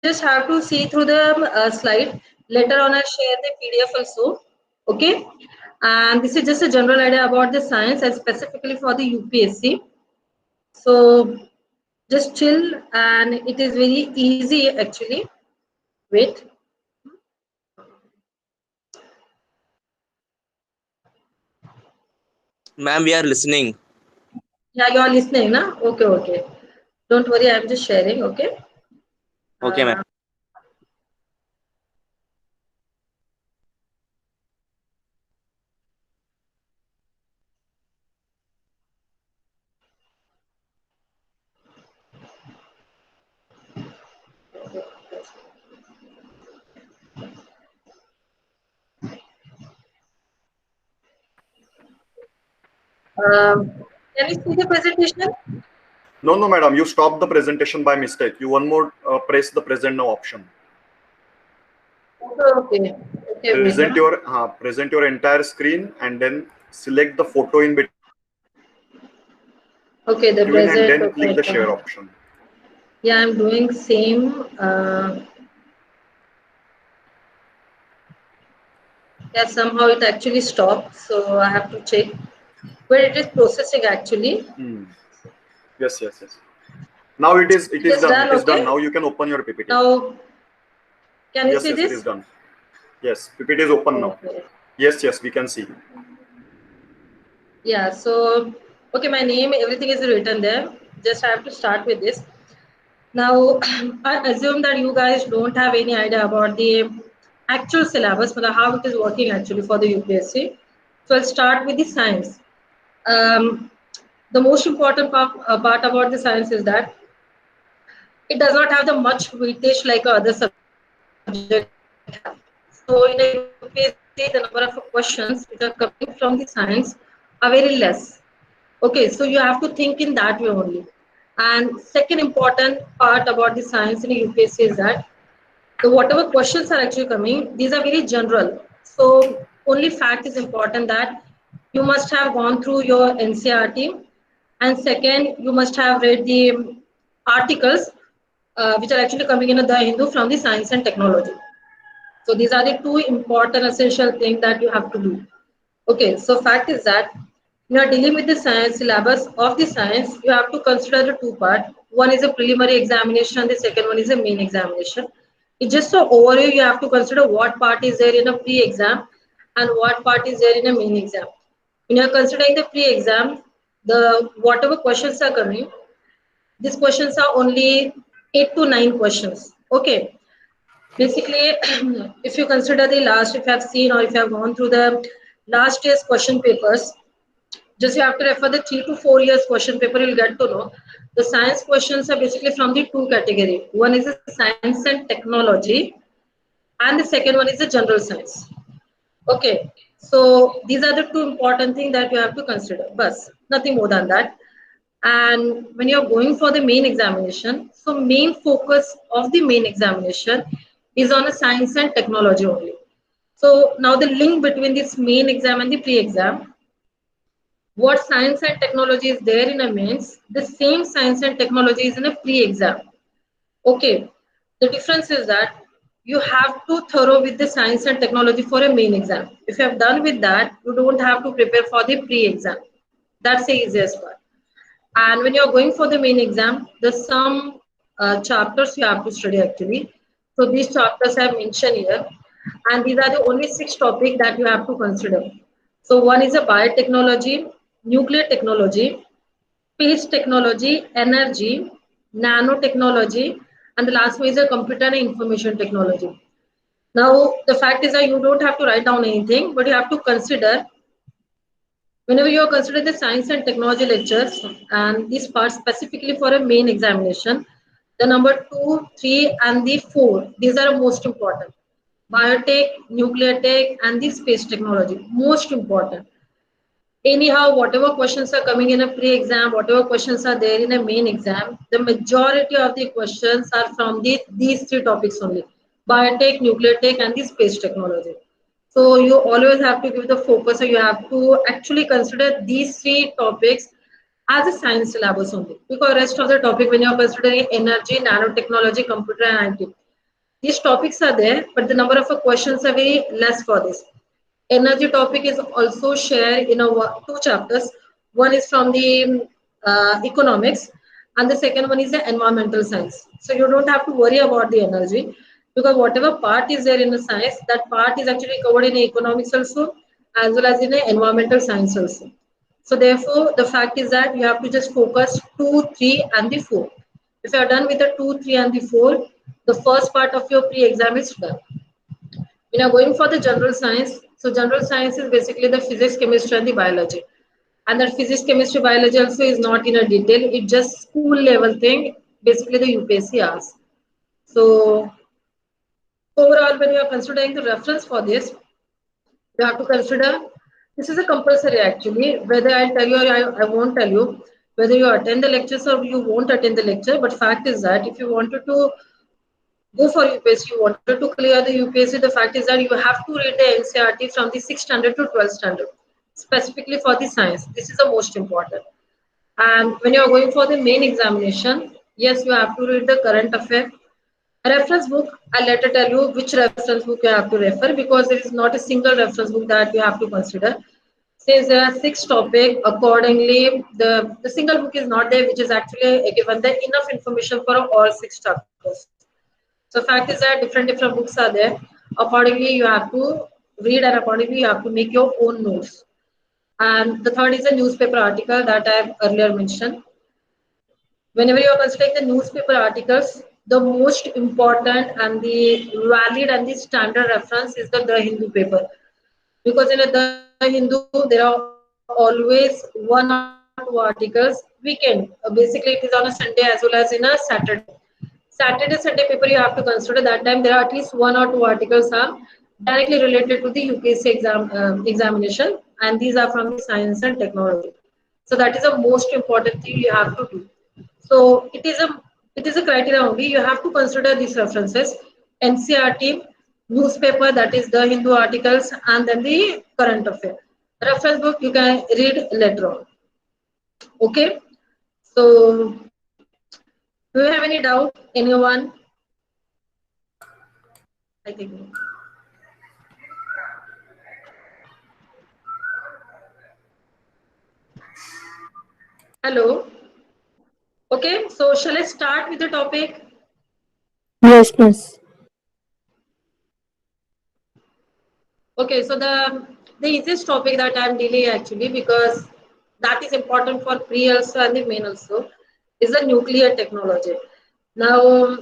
just have to see through the slide. Later on, I'll share the PDF also. Okay. And this is just a general idea about the science and specifically for the UPSC. So just chill and it is very easy actually. Wait. Ma'am, we are listening. Yeah, you are listening, na? Okay, okay. Don't worry, I'm just sharing, okay? Okay, ma'am. Uh, um, can you see the presentation? No, no, madam. You stopped the presentation by mistake. You one more press the present now option. Okay, okay. Okay, wait, na? Present your entire screen and then select the photo in between and then click the share option. Okay, the present. Okay, fine. Yeah, I'm doing same. Yeah, somehow it actually stopped, so I have to check. But it is processing actually. Yes, yes, yes. Now it It is is done. done, It is done. okay? Now you can open your PPT. Now, can you Yes, see yes, it is this? done. Yes, PPT is open now. Okay. Yes, yes, we can see. Yeah, so, okay, my name, everything is written there. Just I have to start with this. Now, I assume that you guys don't have any idea about the actual syllabus, but how it is working actually for the UPSC. So I'll start with the science. Um, the most important part about the science is that it does not have the much weightage like other subject have. So in a UPSC, the number of questions which are coming from the science are very less. Okay, so you have to think in that way only. And second important part about the science in a UPSC is that the whatever questions are actually coming, these are very general. So only fact is important that you must have gone through your NCRT, and second, you must have read the articles which are actually coming in the Hindu from the science and technology. So these are the two important essential things that you have to do. Okay, so fact is that you are dealing with the science syllabus of the science, you have to consider the two part. One is a preliminary examination, the second one is a main examination. It's just an overview, you have to consider what part is there in a pre-exam and what part is there in a main exam. When you are considering the pre-exam, the whatever questions are coming, these questions are only 8 to 9 questions. Okay, basically, if you consider the last, if you have seen or if you have gone through the last year's question papers, just you have to refer the 3 to 4 years question paper, you'll get to know. The science questions are basically from the two category. One is the science and technology, and the second one is the general science. Okay, so these are the two important things that you have to consider. But nothing more than that. And when you're going for the main examination, so main focus of the main examination is on a science and technology only. So now the link between this main exam and the pre-exam, what science and technology is there in a mains, the same science and technology is in a pre-exam. Okay, the difference is that you have to thorough with the science and technology for a main exam. If you have done with that, you don't have to prepare for the pre-exam. That's the easiest part. And when you're going for the main exam, there's some chapters you have to study actually. So these chapters I have mentioned here, and these are the only 6 topics that you have to consider. So one is a biotechnology, nuclear technology, space technology, energy, nanotechnology, and the last one is a computer and information technology. Now the fact is that you don't have to write down anything, but you have to consider whenever you are considering the science and technology lectures and these parts specifically for a main examination, the number 2, 3, and the 4, these are most important. Biotech, nuclear tech, and the space technology, most important. Anyhow, whatever questions are coming in a pre-exam, whatever questions are there in a main exam, the majority of the questions are from these 3 topics only: biotech, nuclear tech, and the space technology. So you always have to give the focus, or you have to actually consider these 3 topics as a science syllabus only. Because rest of the topic, when you're considering energy, nanotechnology, computer, and IT, These topics are there, but the number of questions are very less for this. Energy topic is also shared in two chapters. One is from the economics, and the second one is the environmental science. So you don't have to worry about the energy, because whatever part is there in the science, that part is actually covered in the economics also, as well as in the environmental science also. So therefore, the fact is that you have to just focus 2, 3, and the 4. If you are done with the 2, 3, and the 4, the first part of your pre-exam is done. When you're going for the general science, so general science is basically the physics, chemistry, and the biology. And that physics, chemistry, biology also is not in a detail. It's just school level thing. Basically, the UPSC asks. So overall, when you are considering the reference for this, you have to consider this is a compulsory actually. Whether I'll tell you or I won't tell you, whether you attend the lectures or you won't attend the lecture. But fact is that if you wanted to go for UPSC, you wanted to clear the UPSC, the fact is that you have to read the NCRT from the 6th standard to 12th standard, specifically for the science. This is the most important. And when you are going for the main examination, yes, you have to read the current affair. A reference book, I'll later tell you which reference book you have to refer, because there is not a single reference book that you have to consider. Since there are six topics, accordingly, the single book is not there, which is actually given the enough information for all six chapters. So fact is that different books are there. Accordingly, you have to read, and accordingly you have to make your own notes. And the third is a newspaper article that I have earlier mentioned. Whenever you are considering the newspaper articles, the most important and the valid and the standard reference is the Hindu paper. Because in a The Hindu, there are always one or two articles weekend. Basically, it is on a Sunday as well as in a Saturday. Saturday, Sunday paper you have to consider. That time there are at least one or two articles are directly related to the UPSC examination, and these are from the science and technology. So that is the most important thing you have to do. So it is a criteria only. You have to consider these references: NCRT, newspaper, that is the Hindu articles, and then the current affair. Reference book you can read later on. Okay. So do you have any doubt? Anyone? I think no. Hello. Okay. So shall I start with the topic? Yes, miss. Okay, so the easiest topic that I'm dealing actually, because that is important for pre also and the main also, is the nuclear technology. Now,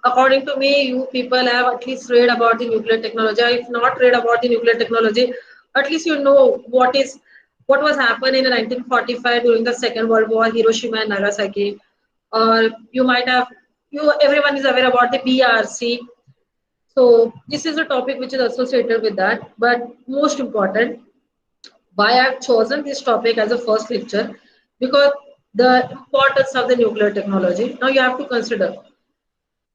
according to me, you people have at least read about the nuclear technology. If not read about the nuclear technology, at least you know what was happened in 1945 during the Second World War, Hiroshima and Nagasaki, or you might have everyone is aware about the BRC. So this is a topic which is associated with that. But most important, why I've chosen this topic as a first lecture, because the importance of the nuclear technology. Now you have to consider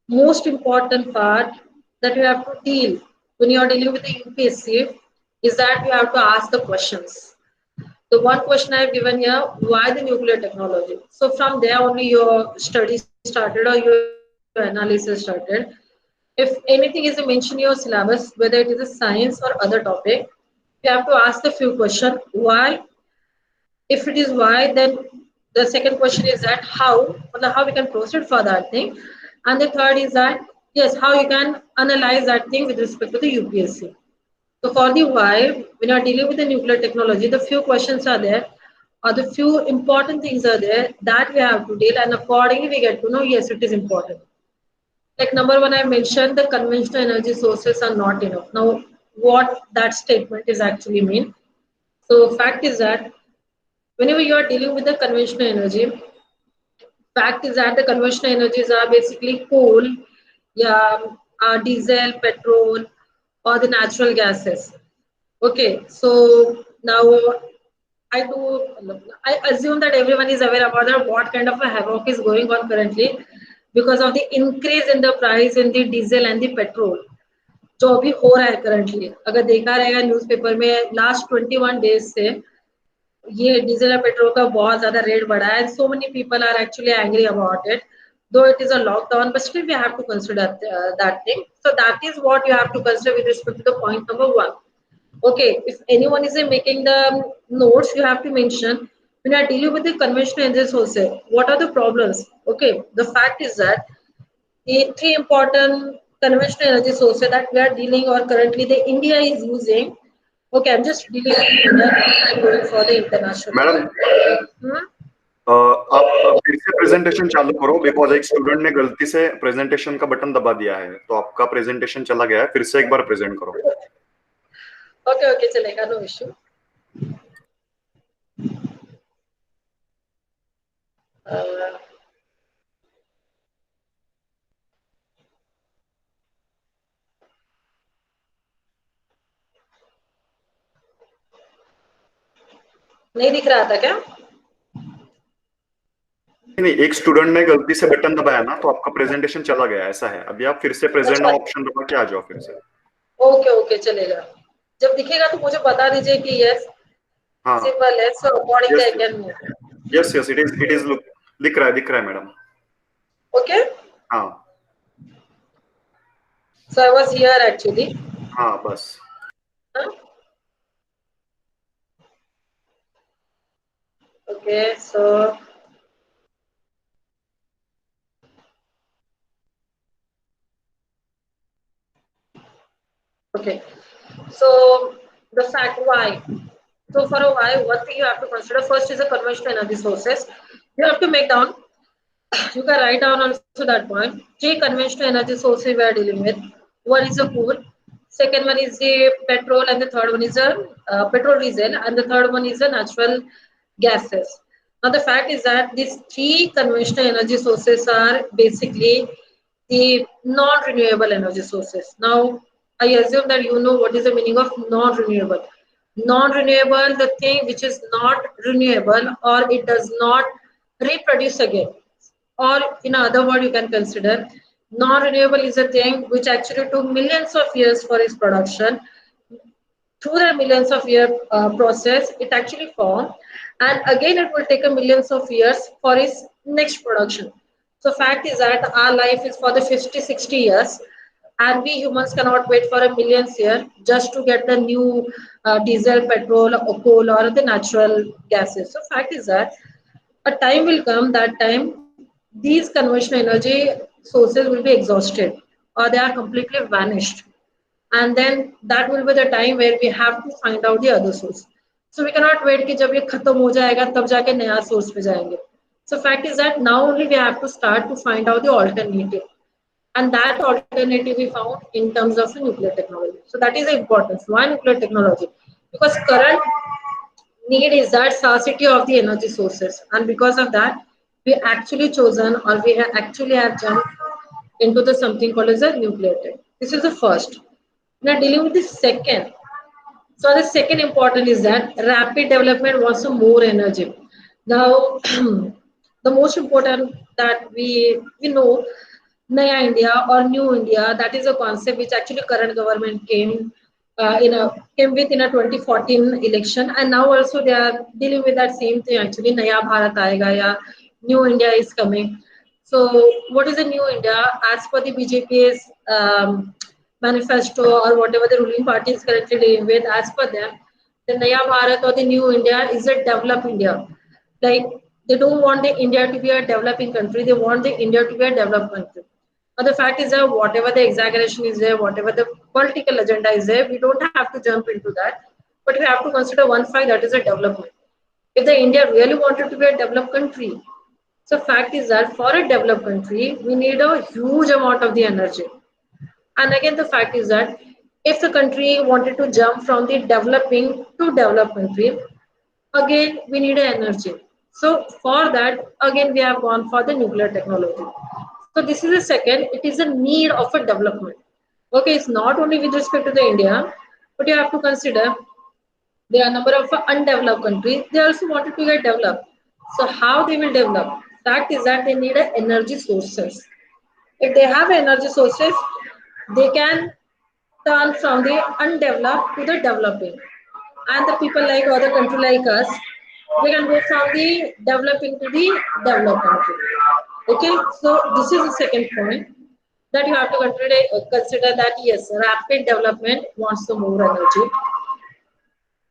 most important part that you have to deal when you are dealing with the UPSC is that you have to ask the questions. The one question I have given here, why the nuclear technology? So from there only your study started or your analysis started. If anything is mentioned in your syllabus, whether it is a science or other topic, you have to ask a few questions. Why? If it is why, then the second question is that how we can proceed for that thing. And the third is that, yes, how you can analyze that thing with respect to the UPSC. So for the why, when you are dealing with the nuclear technology, the few questions are there, or the few important things are there that we have to deal, and accordingly we get to know, yes, it is important. Like number one, I mentioned the conventional energy sources are not enough. Now, what that statement is actually mean? So, fact is that whenever you are dealing with the conventional energy, fact is that the conventional energies are basically coal, yeah, diesel, petrol, or the natural gases. Okay, so now I do. I assume that everyone is aware about that what kind of a havoc is going on currently because of the increase in the price in the diesel and the petrol. जो अभी हो रहा है currently, अगर देखा रहेगा newspaper में last 21 days से ये डीजल और पेट्रोल का बहुत ज्यादा रेट बढ़ा है. So many people are actually angry about it. though it is a lockdown, but still we have to consider that thing. So that is what you have to consider with respect to the point number one. Okay, if anyone is making the notes, you have to mention when you are dealing with the conventional energy sources, what are the problems? Okay, the fact is that the three important conventional energy sources that we are dealing or currently the India is using. Okay, I'm just dealing with India, I'm going for the international madam level. Hmm? आप फिर से presentation चालू करो because एक student ने गलती से presentation का बटन दबा दिया है तो आपका प्रेजेंटेशन चला गया है फिर से एक बार प्रेजेंट करो Okay, okay, चलेगा, no issue. Uh, नहीं दिख रहा था क्या? नहीं एक स्टूडेंट ने गलती से बटन दबाया ना तो आपका प्रेजेंटेशन चला गया ऐसा है अभी आप फिर से प्रेजेंट अच्छा, नाउ ऑप्शन दबा के आ जाओ फिर से ओके ओके चलेगा. जब दिखेगा तो मुझे बता दीजिए कि यस हाँ सिंपल है, so accordingly yes I can move. Yes yes it is look दिख रहा है मैडम ओके, हाँ सो आई वाज हियर एक्चुअली. हाँ बस okay, so okay. So the fact why. So for a why, one thing you have to consider first is the conventional energy sources. You have to make down. You can write down also that point. Three conventional energy sources we are dealing with. One is the coal. Second one is the petrol, and the third one is the petrol diesel, and the third one is the natural gases. Now the fact is that these three conventional energy sources are basically the non-renewable energy sources. Now I assume that you know what is the meaning of non-renewable. Non-renewable, the thing which is not renewable or it does not reproduce again. Or in other word, you can consider non-renewable is a thing which actually took millions of years for its production. Through the millions of year process, it actually formed, and again it will take a millions of years for its next production. So fact is that our life is for the 50, 60 years, and we humans cannot wait for a millions year just to get the new diesel, petrol, or coal, or the natural gases. So fact is that a time will come that time these conventional energy sources will be exhausted or they are completely vanished, and then that will be the time where we have to find out the other source. So we cannot wait कि जब ये खत्म हो जाएगा तब जाके नया source पे जाएंगे. So fact is that now only we have to start to find out the alternative, and that alternative we found in terms of nuclear technology. So that is the importance. Why nuclear technology? Because current need is that scarcity of the energy sources, and because of that we actually chosen or we have actually have jumped into the something called as a nuclear tech. This is the first. Now dealing with the second. So the second important is that rapid development wants some more energy. Now the most important that we know Naya India or New India, that is a concept which actually current government came with in a 2014 election, and now also they are dealing with that same thing actually. Naya Bharat aayega ya New India is coming. So what is the New India? As per the BJP's manifesto or whatever the ruling party is currently dealing with, as per them, the Naya Bharat or the New India is a developed India. Like they don't want the India to be a developing country; they want the India to be a developed country. But the fact is that whatever the exaggeration is there, whatever the political agenda is there, we don't have to jump into that. But we have to consider one fact, that is a development. If the India really wanted to be a developed country, so fact is that for a developed country, we need a huge amount of the energy. And again, the fact is that if the country wanted to jump from the developing to developed country, again we need energy. So for that, again we have gone for the nuclear technology. So this is the second. It is a need of a development. Okay, it's not only with respect to the India, but you have to consider there are a number of undeveloped countries. They also wanted to get developed. So how they will develop? Fact is that they need a energy sources. If they have energy sources, they can turn from the undeveloped to the developing. And the people like other country like us, we can go from the developing to the developed country. Okay, so this is the second point that you have to consider that yes, rapid development wants some more energy.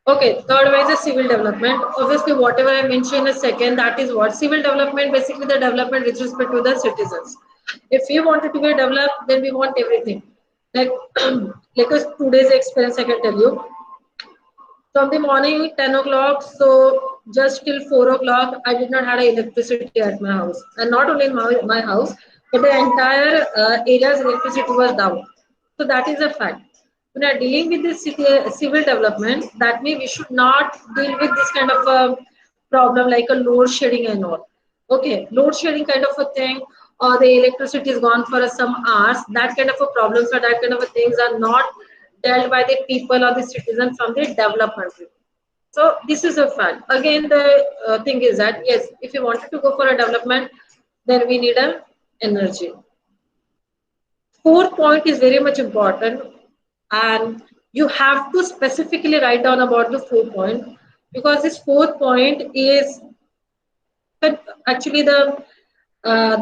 Okay, third one is the civil development. Obviously, whatever I mentioned in a second, that is what civil development, basically the development with respect to the citizens. If we wanted to be developed, then we want everything. Like, like today's experience, I can tell you from the morning 10 o'clock, so just till 4 o'clock, I did not have electricity at my house. And not only in my house, but the entire area's electricity was down. So that is a fact. When we are dealing with this civil development, that means we should not deal with this kind of a problem like a load shedding and all. Okay, load shedding kind of a thing, or the electricity is gone for some hours. That kind of a problems or that kind of a things are not dealt by the people or the citizen from the development. So this is a fact. Again, the thing is that yes, if you wanted to go for a development, then we need a energy. Fourth point is very much important, and you have to specifically write down about the fourth point because this fourth point is actually the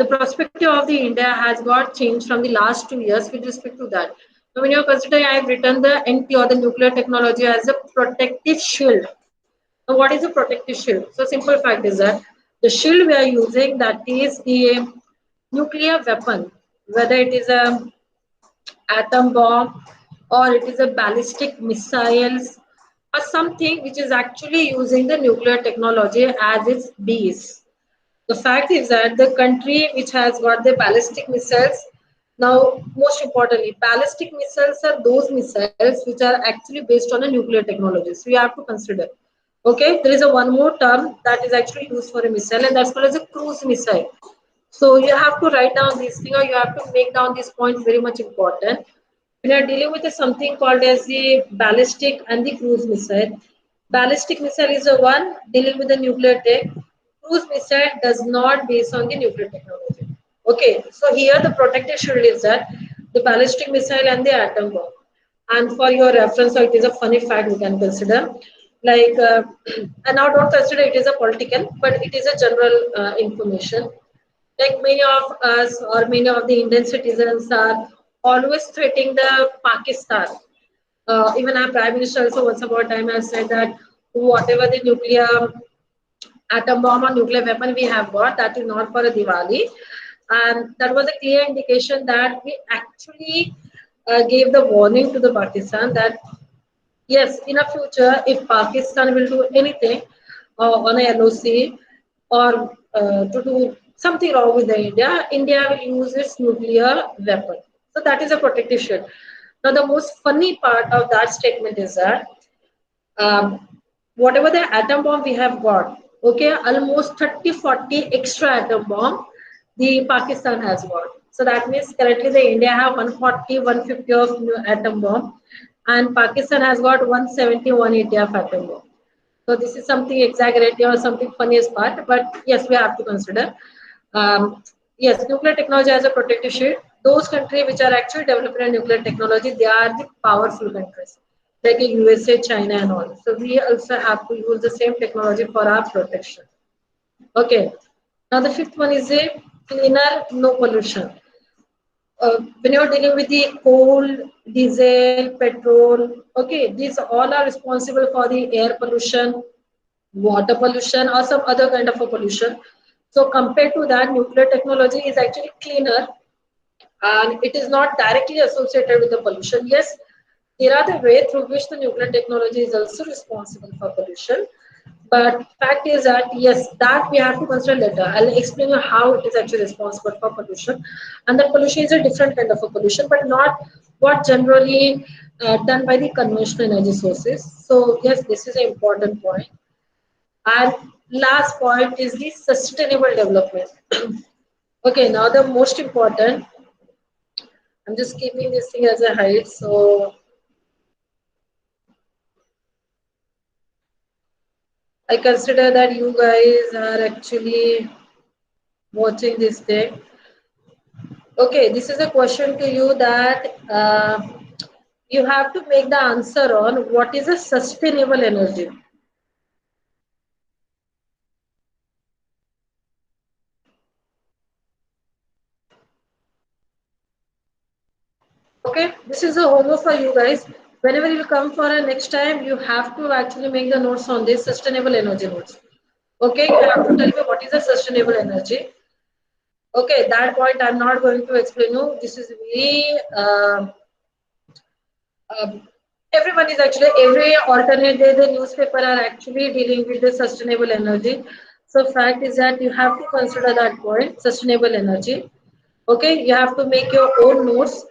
perspective of the India has got changed from the last 2 years with respect to that. So when you're considering, I have written the NT or the nuclear technology as a protective shield. Now, what is a protective shield? So simple fact is that the shield we are using, that is the nuclear weapon, whether it is a atom bomb or it is a ballistic missiles or something which is actually using the nuclear technology as its base. The fact is that the country which has got the ballistic missiles, now most importantly, ballistic missiles are those missiles which are actually based on a nuclear technology. So you have to consider. Okay, there is a one more term that is actually used for a missile, and that's called as a cruise missile. So you have to write down these things, or you have to make down these points very much important. When you are dealing with something called as the ballistic and the cruise missile, ballistic missile is the one dealing with the nuclear tech. Cruise missile does not base on the nuclear technology. Okay, so here the protective shield is that the ballistic missile and the atom bomb. And for your reference, so it is a funny fact we can consider. Like, and now don't consider it is a political, but it is a general information. Like many of us or many of the Indian citizens are always threatening the Pakistan. Even our Prime Minister also once upon a time has said that whatever the nuclear atom bomb or nuclear weapon we have got, that is not for a Diwali. And that was a clear indication that we actually gave the warning to the Pakistan that yes, in a future, if Pakistan will do anything on a LOC or to do something wrong with the India, India will use its nuclear weapon. So that is a protective shield. Now, the most funny part of that statement is that um, whatever the atom bomb we have got, okay, almost 30, 40 extra atom bomb the Pakistan has got. So that means currently the India have 140, 150 of new atom bomb and Pakistan has got 170, 180 of atom bomb. So this is something exaggerated or something funniest part, but yes, we have to consider. Um, yes, nuclear technology as a protective shield. Those countries which are actually developing nuclear technology, they are the powerful countries, like the USA, China, and all. So we also have to use the same technology for our protection. Okay. Now the fifth one is a cleaner, no pollution. When you're dealing with the coal, diesel, petrol, okay, these all are responsible for the air pollution, water pollution, or some other kind of a pollution. So compared to that, nuclear technology is actually cleaner and it is not directly associated with the pollution. Yes, there are the way through which the nuclear technology is also responsible for pollution. But fact is that yes, that we have to consider later. I'll explain you how it is actually responsible for pollution. And that pollution is a different kind of a pollution, but not what generally done by the conventional energy sources. So yes, this is an important point. And last point is the sustainable development. Okay, now the most important, I'm just keeping this thing as a height. So I consider that you guys are actually watching this thing. Okay, this is a question to you that you have to make the answer on what is a sustainable energy. Okay, this is a homework for you guys. Whenever you come for a next time, you have to actually make the notes on this sustainable energy notes. Okay, you have to tell me what is a sustainable energy. Okay, that point I'm not going to explain you. This is very um, everyone is actually every alternate day the newspaper are actually dealing with the sustainable energy. So fact is that you have to consider that point, sustainable energy. Okay, you have to make your own notes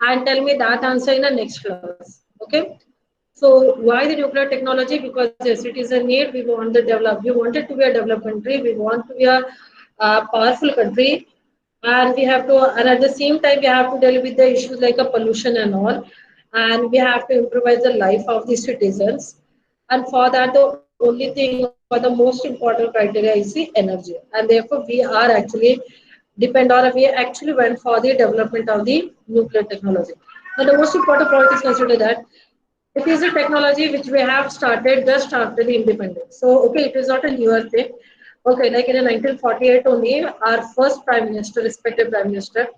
and tell me that answer in the next class. Okay, so why the nuclear technology? Because yes, it is a need. We want to develop. We want it to be a developed country. We want to be a powerful country, and we have to. And at the same time, we have to deal with the issues like a pollution and all, and we have to improvise the life of the citizens. And for that, the only thing or the most important criteria is the energy, and therefore we are actually depend or we actually went for the development of the nuclear technology. Now, the most important point is consider that it is a technology which we have started just after the independence. So, okay, it is not a newer thing. Okay, like in 1948 only, our first prime minister, respected prime minister,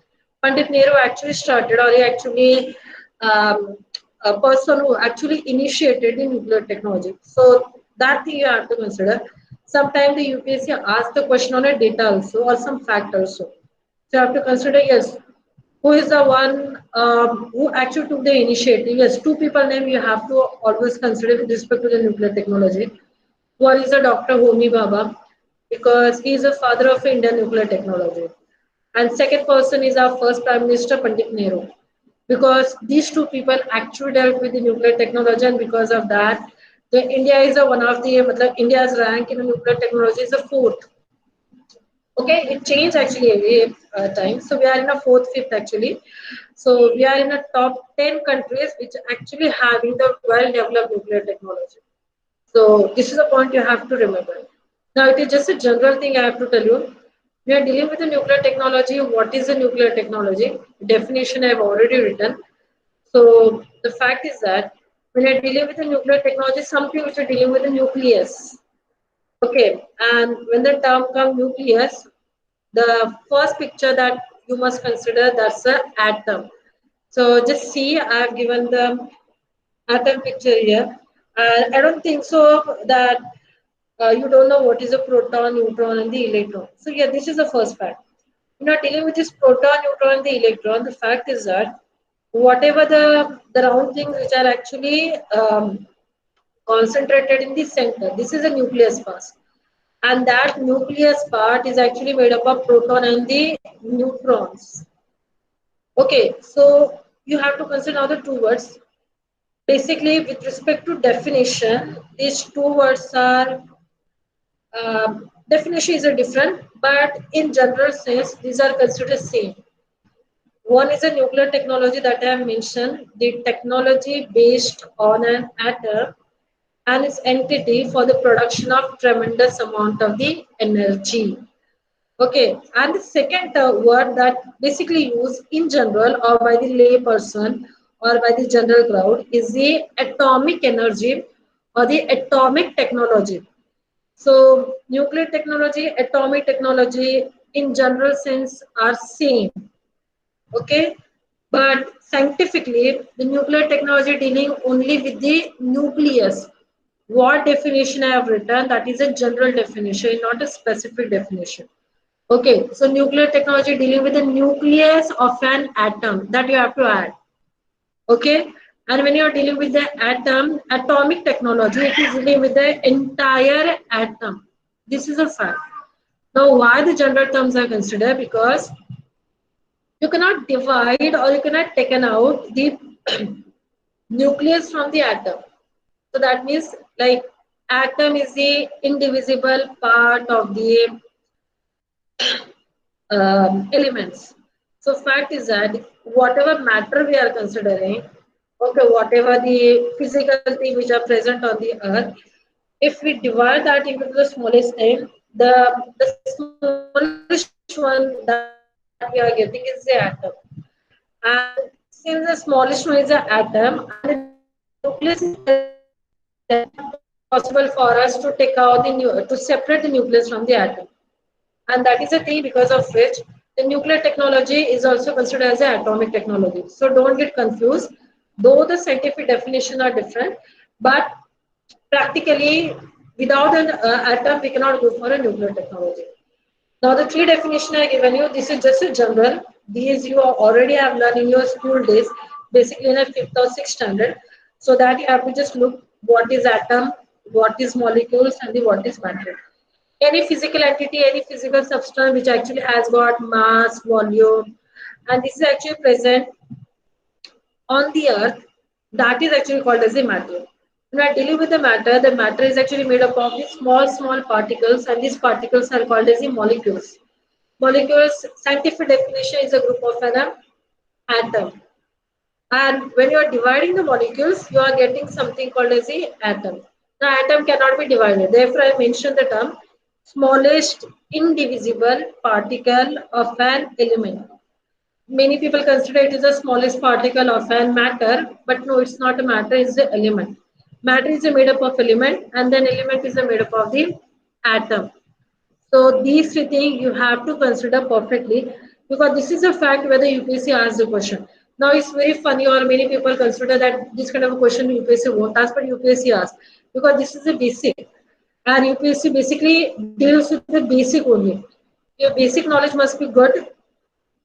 Pandit Nehru actually started, or he actually um, a person who actually initiated the nuclear technology. So that thing you have to consider. Sometimes the UPSC asks the question on a data also or some fact also. So you have to consider yes, who is the one who actually took the initiative. Yes, two people name you have to always consider with respect to the nuclear technology. One is a Dr. Homi Bhabha because he is the father of Indian nuclear technology. And second person is our first Prime Minister Pandit Nehru because these two people actually dealt with the nuclear technology and because of that, the India is a one of the India's rank in the nuclear technology is the fourth. Okay, it changed actually every time. So we are in a fourth, fifth actually. So we are in a top 10 countries which actually having the well-developed nuclear technology. So this is a point you have to remember. Now it is just a general thing I have to tell you. We are dealing with the nuclear technology. What is the nuclear technology? Definition I have already written. So the fact is that when you're dealing with the nuclear technology, something which you're dealing with the nucleus. Okay, and when the term comes nucleus, the first picture that you must consider that's the atom. So just see, I have given the atom picture here. I don't think so that you don't know what is a proton, neutron, and the electron. So yeah, this is the first fact. You're not dealing with this proton, neutron, and the electron. The fact is that whatever the round things which are actually concentrated in the center, this is a nucleus part, and that nucleus part is actually made up of proton and the neutrons. Okay, so you have to consider now the two words. Basically, with respect to definition, these two words are definition is a different, but in general sense, these are considered same. One is a nuclear technology that I have mentioned, the technology based on an atom and its entity for the production of tremendous amount of the energy. Okay, and the second word that basically used in general or by the lay person or by the general crowd is the atomic energy or the atomic technology. So nuclear technology, atomic technology in general sense are same. Okay, but scientifically the nuclear technology dealing only with the nucleus. What definition I have written, that is a general definition, not a specific definition. Okay, so nuclear technology dealing with the nucleus of an atom that you have to add. Okay, and when you are dealing with the atom, atomic technology, it is dealing with the entire atom. This is a fact. Now, why the general terms are considered? Because you cannot divide or you cannot taken out the nucleus from the atom. So that means like atom is the indivisible part of the elements. So fact is that whatever matter we are considering, okay, whatever the physical thing which are present on the earth, if we divide that into the smallest thing, the smallest one that we are getting is the atom. And since the smallest one is the atom and the nucleus is present in the atom, then it is not possible for us to take out to separate the nucleus from the atom. And that is the thing because of which the nuclear technology The nuclear technology is also considered as an atomic technology. So don't get confused. Though the scientific definition are different, but practically without an atom, we cannot go for a nuclear technology. Now the three definition I given you, this is just a general. These you already have learned in your school days, basically in a fifth or sixth standard. So that you have to just look what is atom, what is molecules, and the what is matter. Any physical entity, any physical substance which actually has got mass, volume, and this is actually present on the earth, that is actually called as a matter. When we are dealing with the matter is actually made up of these small particles, and these particles are called as the molecules. Molecules, scientific definition is a group of an atom. And when you are dividing the molecules, you are getting something called as the atom. The atom cannot be divided. Therefore, I mentioned the term smallest indivisible particle of an element. Many people consider it is the smallest particle of an matter, but no, it's not a matter, it's the element. Matter is made up of element, and then element is made up of the atom. So these three things you have to consider perfectly, because this is a fact whether UPSC asks the question. Now it's very funny, or many people consider that this kind of a question UPSC won't ask, but UPSC asks, because this is a basic, and UPSC basically deals with the basic only. Your basic knowledge must be good,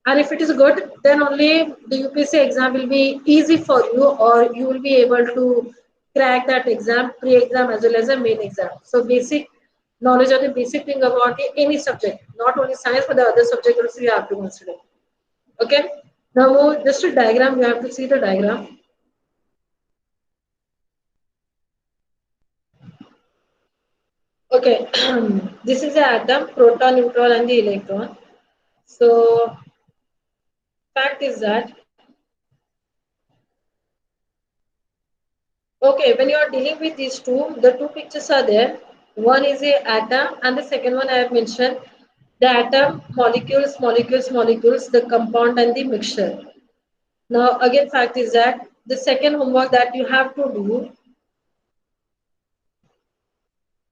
and if it is good, then only the UPSC exam will be easy for you, or you will be able to crack that exam, pre-exam as well as a main exam. So basic knowledge of the basic thing about any subject, not only science but the other subject also you have to consider. Okay. Now just a diagram, you have to see the diagram. Okay. This is the atom, proton, neutron, and the electron. So fact is that okay, when you are dealing with these two, the two pictures are there. One is a atom, and the second one I have mentioned the atom, molecules, the compound and the mixture. Now, again, fact is that the second homework that you have to do.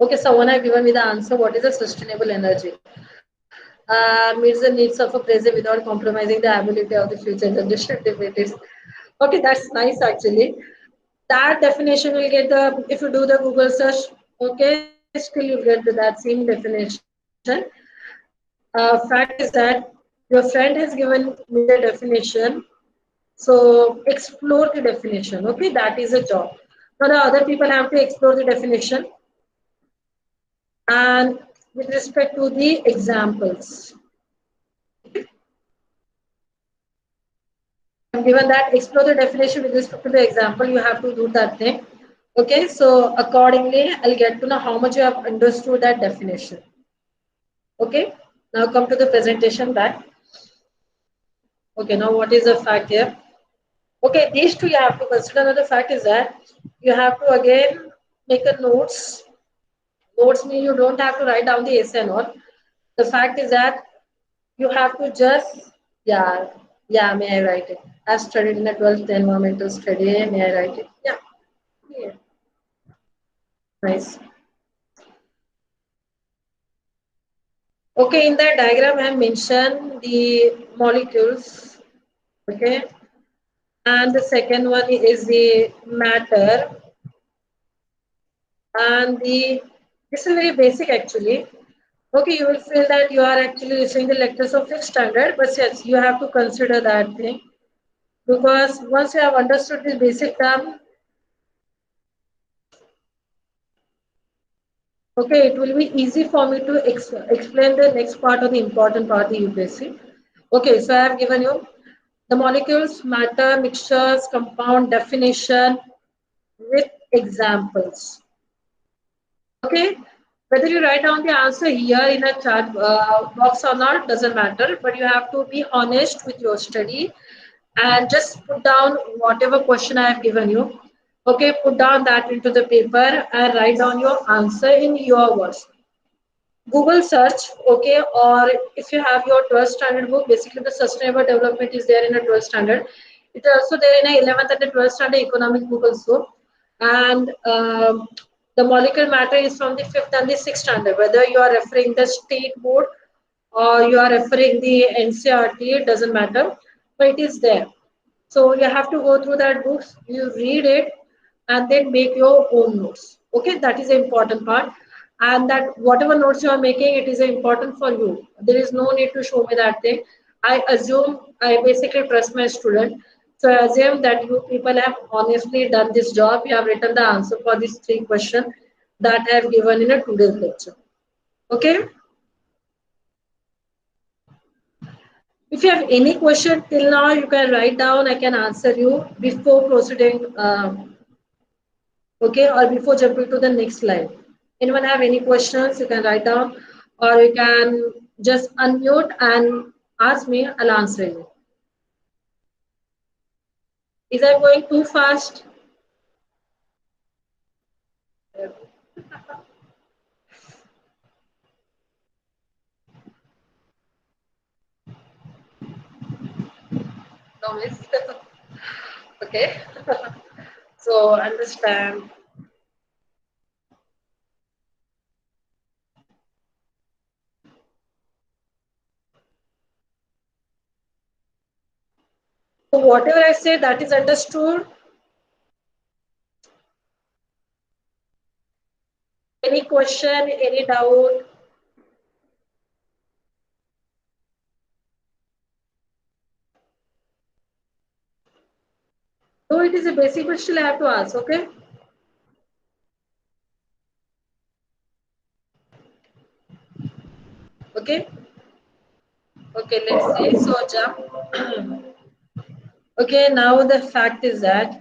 Okay, someone have given me the answer. What is a sustainable energy? Meets the needs of a present without compromising the ability of the future generation to meet it. Okay, that's nice actually. That definition will get the, if you do the Google search, okay, still you get that same definition. Fact is that your friend has given me the definition, so explore the definition. Okay, that is a job. Now the other people have to explore the definition and with respect to the examples. I have given that explore the definition with respect to the example. You have to do that thing. Okay, so accordingly, I'll get to know how much you have understood that definition. Okay, now come to the presentation back. Okay, now what is the fact here? Okay, these two you have to consider. Another fact is that you have to again make a notes. Notes mean you don't have to write down the essay and all. The fact is that you have to just, yeah, yeah, may I write it? I've studied in a 12th environmental study. May I write it? Yeah, yeah, nice. Okay, in that diagram, I have mentioned the molecules. Okay, and the second one is the matter, and the this is very basic actually. Okay, you will feel that you are actually listening the lectures of fifth standard, but yes, you have to consider that thing, because once you have understood this basic term, okay, it will be easy for me to explain the next part of the important part of the UPSC. Okay, so I have given you the molecules, matter, mixtures, compound definition with examples. Okay, whether you write down the answer here in a chat box or not doesn't matter, but you have to be honest with your study and just put down whatever question I have given you. Okay, put down that into the paper and write down your answer in your words. Google search, okay, or if you have your 12th standard book, basically the sustainable development is there in a 12th standard. It is also there in a 11th and the 12th standard economic book also. And the molecular matter is from the 5th and the 6th standard, whether you are referring the state board or you are referring the NCRT, it doesn't matter, but it is there. So you have to go through that books, you read it, and then make your own notes. Okay, that is the important part. And that whatever notes you are making, it is important for you. There is no need to show me that thing. I assume I basically trust my student. So I assume that you people have honestly done this job. You have written the answer for these three questions that I have given in a today's lecture. Okay. If you have any question till now, you can write down. I can answer you before proceeding. Okay, or before jumping to the next slide. Anyone have any questions? You can write down, or you can just unmute and ask me. I'll answer you. Is I going too fast? No, miss. Okay. So understand. So whatever I say, that is understood. Any question? Any doubt? No, it is a basic, but still I have to ask. Okay. Okay. Okay. Let's see. So jump. Okay. Now the fact is that.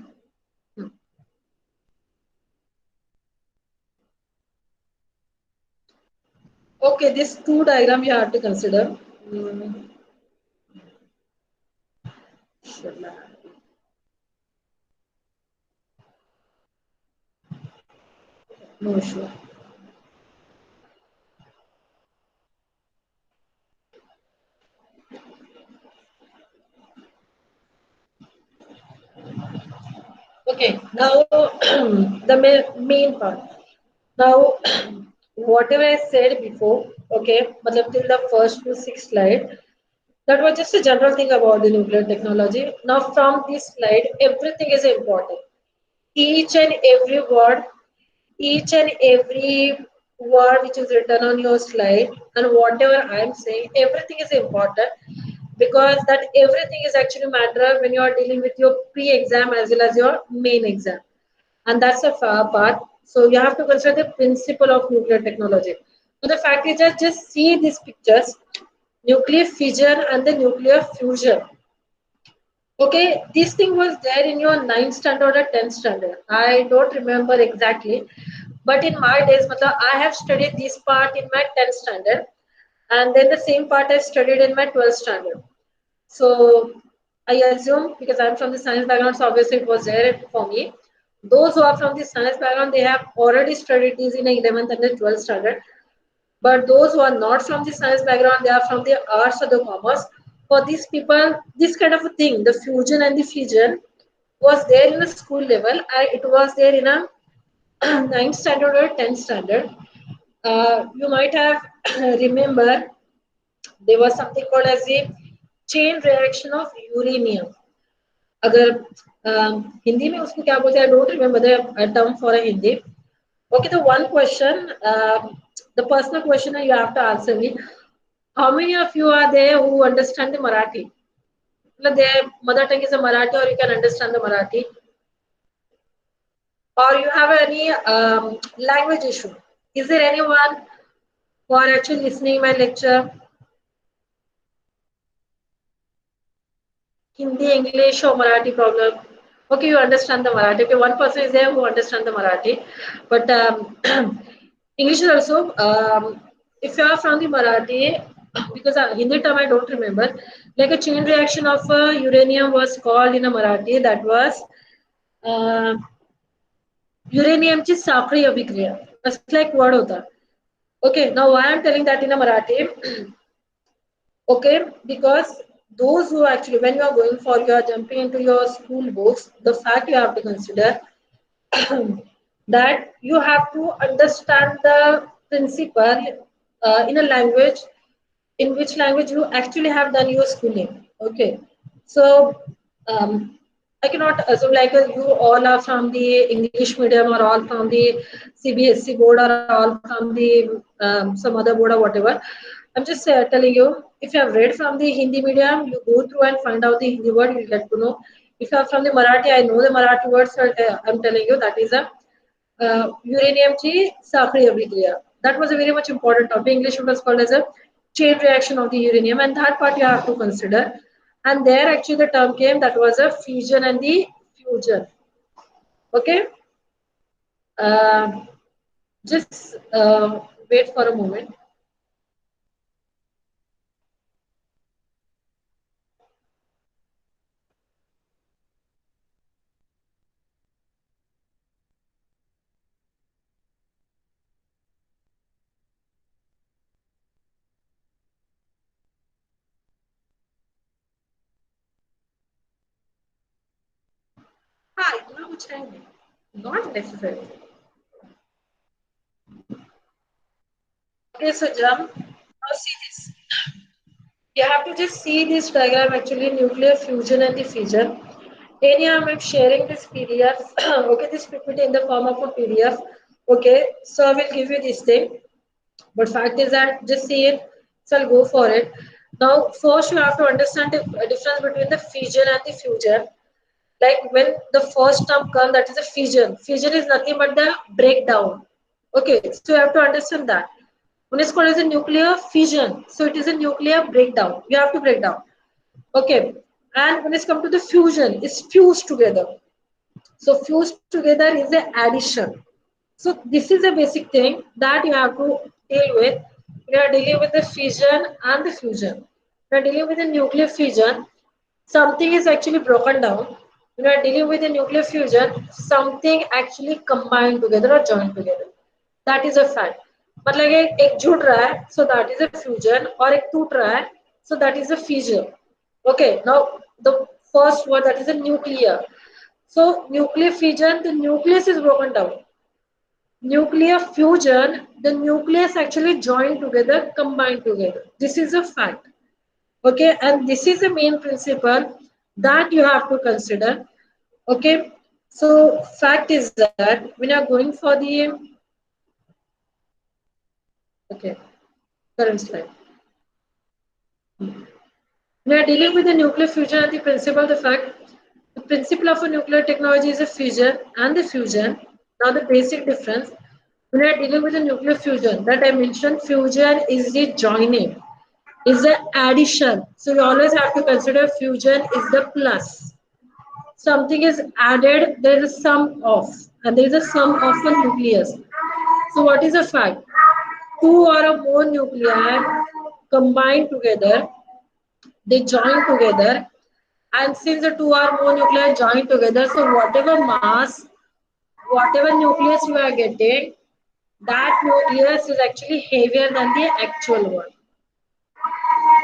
Okay, this two diagram you have to consider. Mm, no issue. Okay, now the main part. Now, whatever I said before, okay, matlab till the first to sixth slide, that was just a general thing about the nuclear technology. Now, from this slide, everything is important. Each and every word, each and every word which is written on your slide, and whatever I'm saying, everything is important because that everything is actually matter when you are dealing with your pre-exam as well as your main exam, and that's a far part. So you have to consider the principle of nuclear technology. So the fact is that just see these pictures: nuclear fission and the nuclear fusion. Okay, this thing was there in your ninth standard or 10th standard. I don't remember exactly, but in my days, I have studied this part in my 10th standard, and then the same part I studied in my 12th standard. So I assume because I'm from the science background, so obviously it was there for me. Those who are from the science background, they have already studied these in the 11th and the 12th standard. But those who are not from the science background, they are from the arts or the commerce. For these people, this kind of a thing, the fusion and the fission, was there in a school level. It was there in a ninth standard or 10th standard. You might have remember there was something called as the chain reaction of uranium. अगर हिंदी में उसको क्या बोलते हैं? I don't remember the term for a Hindi. Okay, the one question, the personal question you have to answer me. How many of you are there who understand the Marathi? Like their mother tongue is a Marathi, or you can understand the Marathi, or you have any language issue? Is there anyone who are actually listening my lecture? Hindi, English, or Marathi problem? Okay, you understand the Marathi. Okay, one person is there who understands the Marathi, but English is also. If you are from the Marathi, because Hindi term I don't remember, like a chain reaction of uranium was called in a Marathi. That was युरेनियमची साखळी अभिक्रिया असला एक word होता. Okay, now why I'm telling that in a Marathi? Okay, because those who actually, when you are going for, you are jumping into your school books, the fact you have to consider that you have to understand the principle in a language. in which language you actually have done your schooling. Okay, so um, I cannot assume like you all are from the English medium or all from the CBSC board or all from the some other board or whatever. I'm just telling you, if you have read from the Hindi medium, you go through and find out the Hindi word, you'll get to know. If you are from the Marathi, I know the Marathi words, so I'm telling you that is a uranium ची साखळी अभिक्रिया. That was a very much important topic. English it was called as a chain reaction of the uranium, and that part you have to consider. And there actually the term came that was a fusion and the fusion. Okay, uh, just wait for a moment. हाँ इतना कुछ है नहीं. Not necessary. Okay, so jump. Now see this. You have to just see this diagram actually nuclear fusion and the fission. Anyhow, I'm sharing this PDF. Okay, this PPT in the form of a PDF. Okay, so I will give you this thing. But fact is that just see it. So I'll go for it. Now, first you have to understand the difference between the fission and the fusion. Like when the first term comes, that is a fission. Fission is nothing but the breakdown. Okay, so you have to understand that. One is called as a nuclear fission. So it is a nuclear breakdown. You have to break down. Okay. And when it's come to the fusion, it's fused together. So fused together is the addition. So this is a basic thing that you have to deal with. We are dealing with the fission and the fusion. We are dealing with the nuclear fission. Something is actually broken down. When we are dealing with the nuclear fusion, something actually combined together or joined together. That is a fact. मतलब एक जुड़ रहा है, so that is a fusion, और एक टूट रहा है, so that is a fission. Okay, now the first one that is a nuclear. So nuclear fission, the nucleus is broken down. Nuclear fusion, the nucleus actually joined together, combined together. This is a fact. Okay, and this is the main principle that you have to consider. Okay, so fact is that when you are going for the okay current slide, we are dealing with the nuclear fusion and the principle. The principle of a nuclear technology is a fission and the fusion. Now the basic difference. When we are dealing with the nuclear fusion, that I mentioned, fusion is the joining, is the addition. So you always have to consider fusion is the plus. Something is added, there is a sum of, and there is a sum of a nucleus. So what is the fact? Two or more nuclei combine together, they join together, and since the two or more nuclei join together, so whatever mass, whatever nucleus you are getting, that nucleus is actually heavier than the actual one.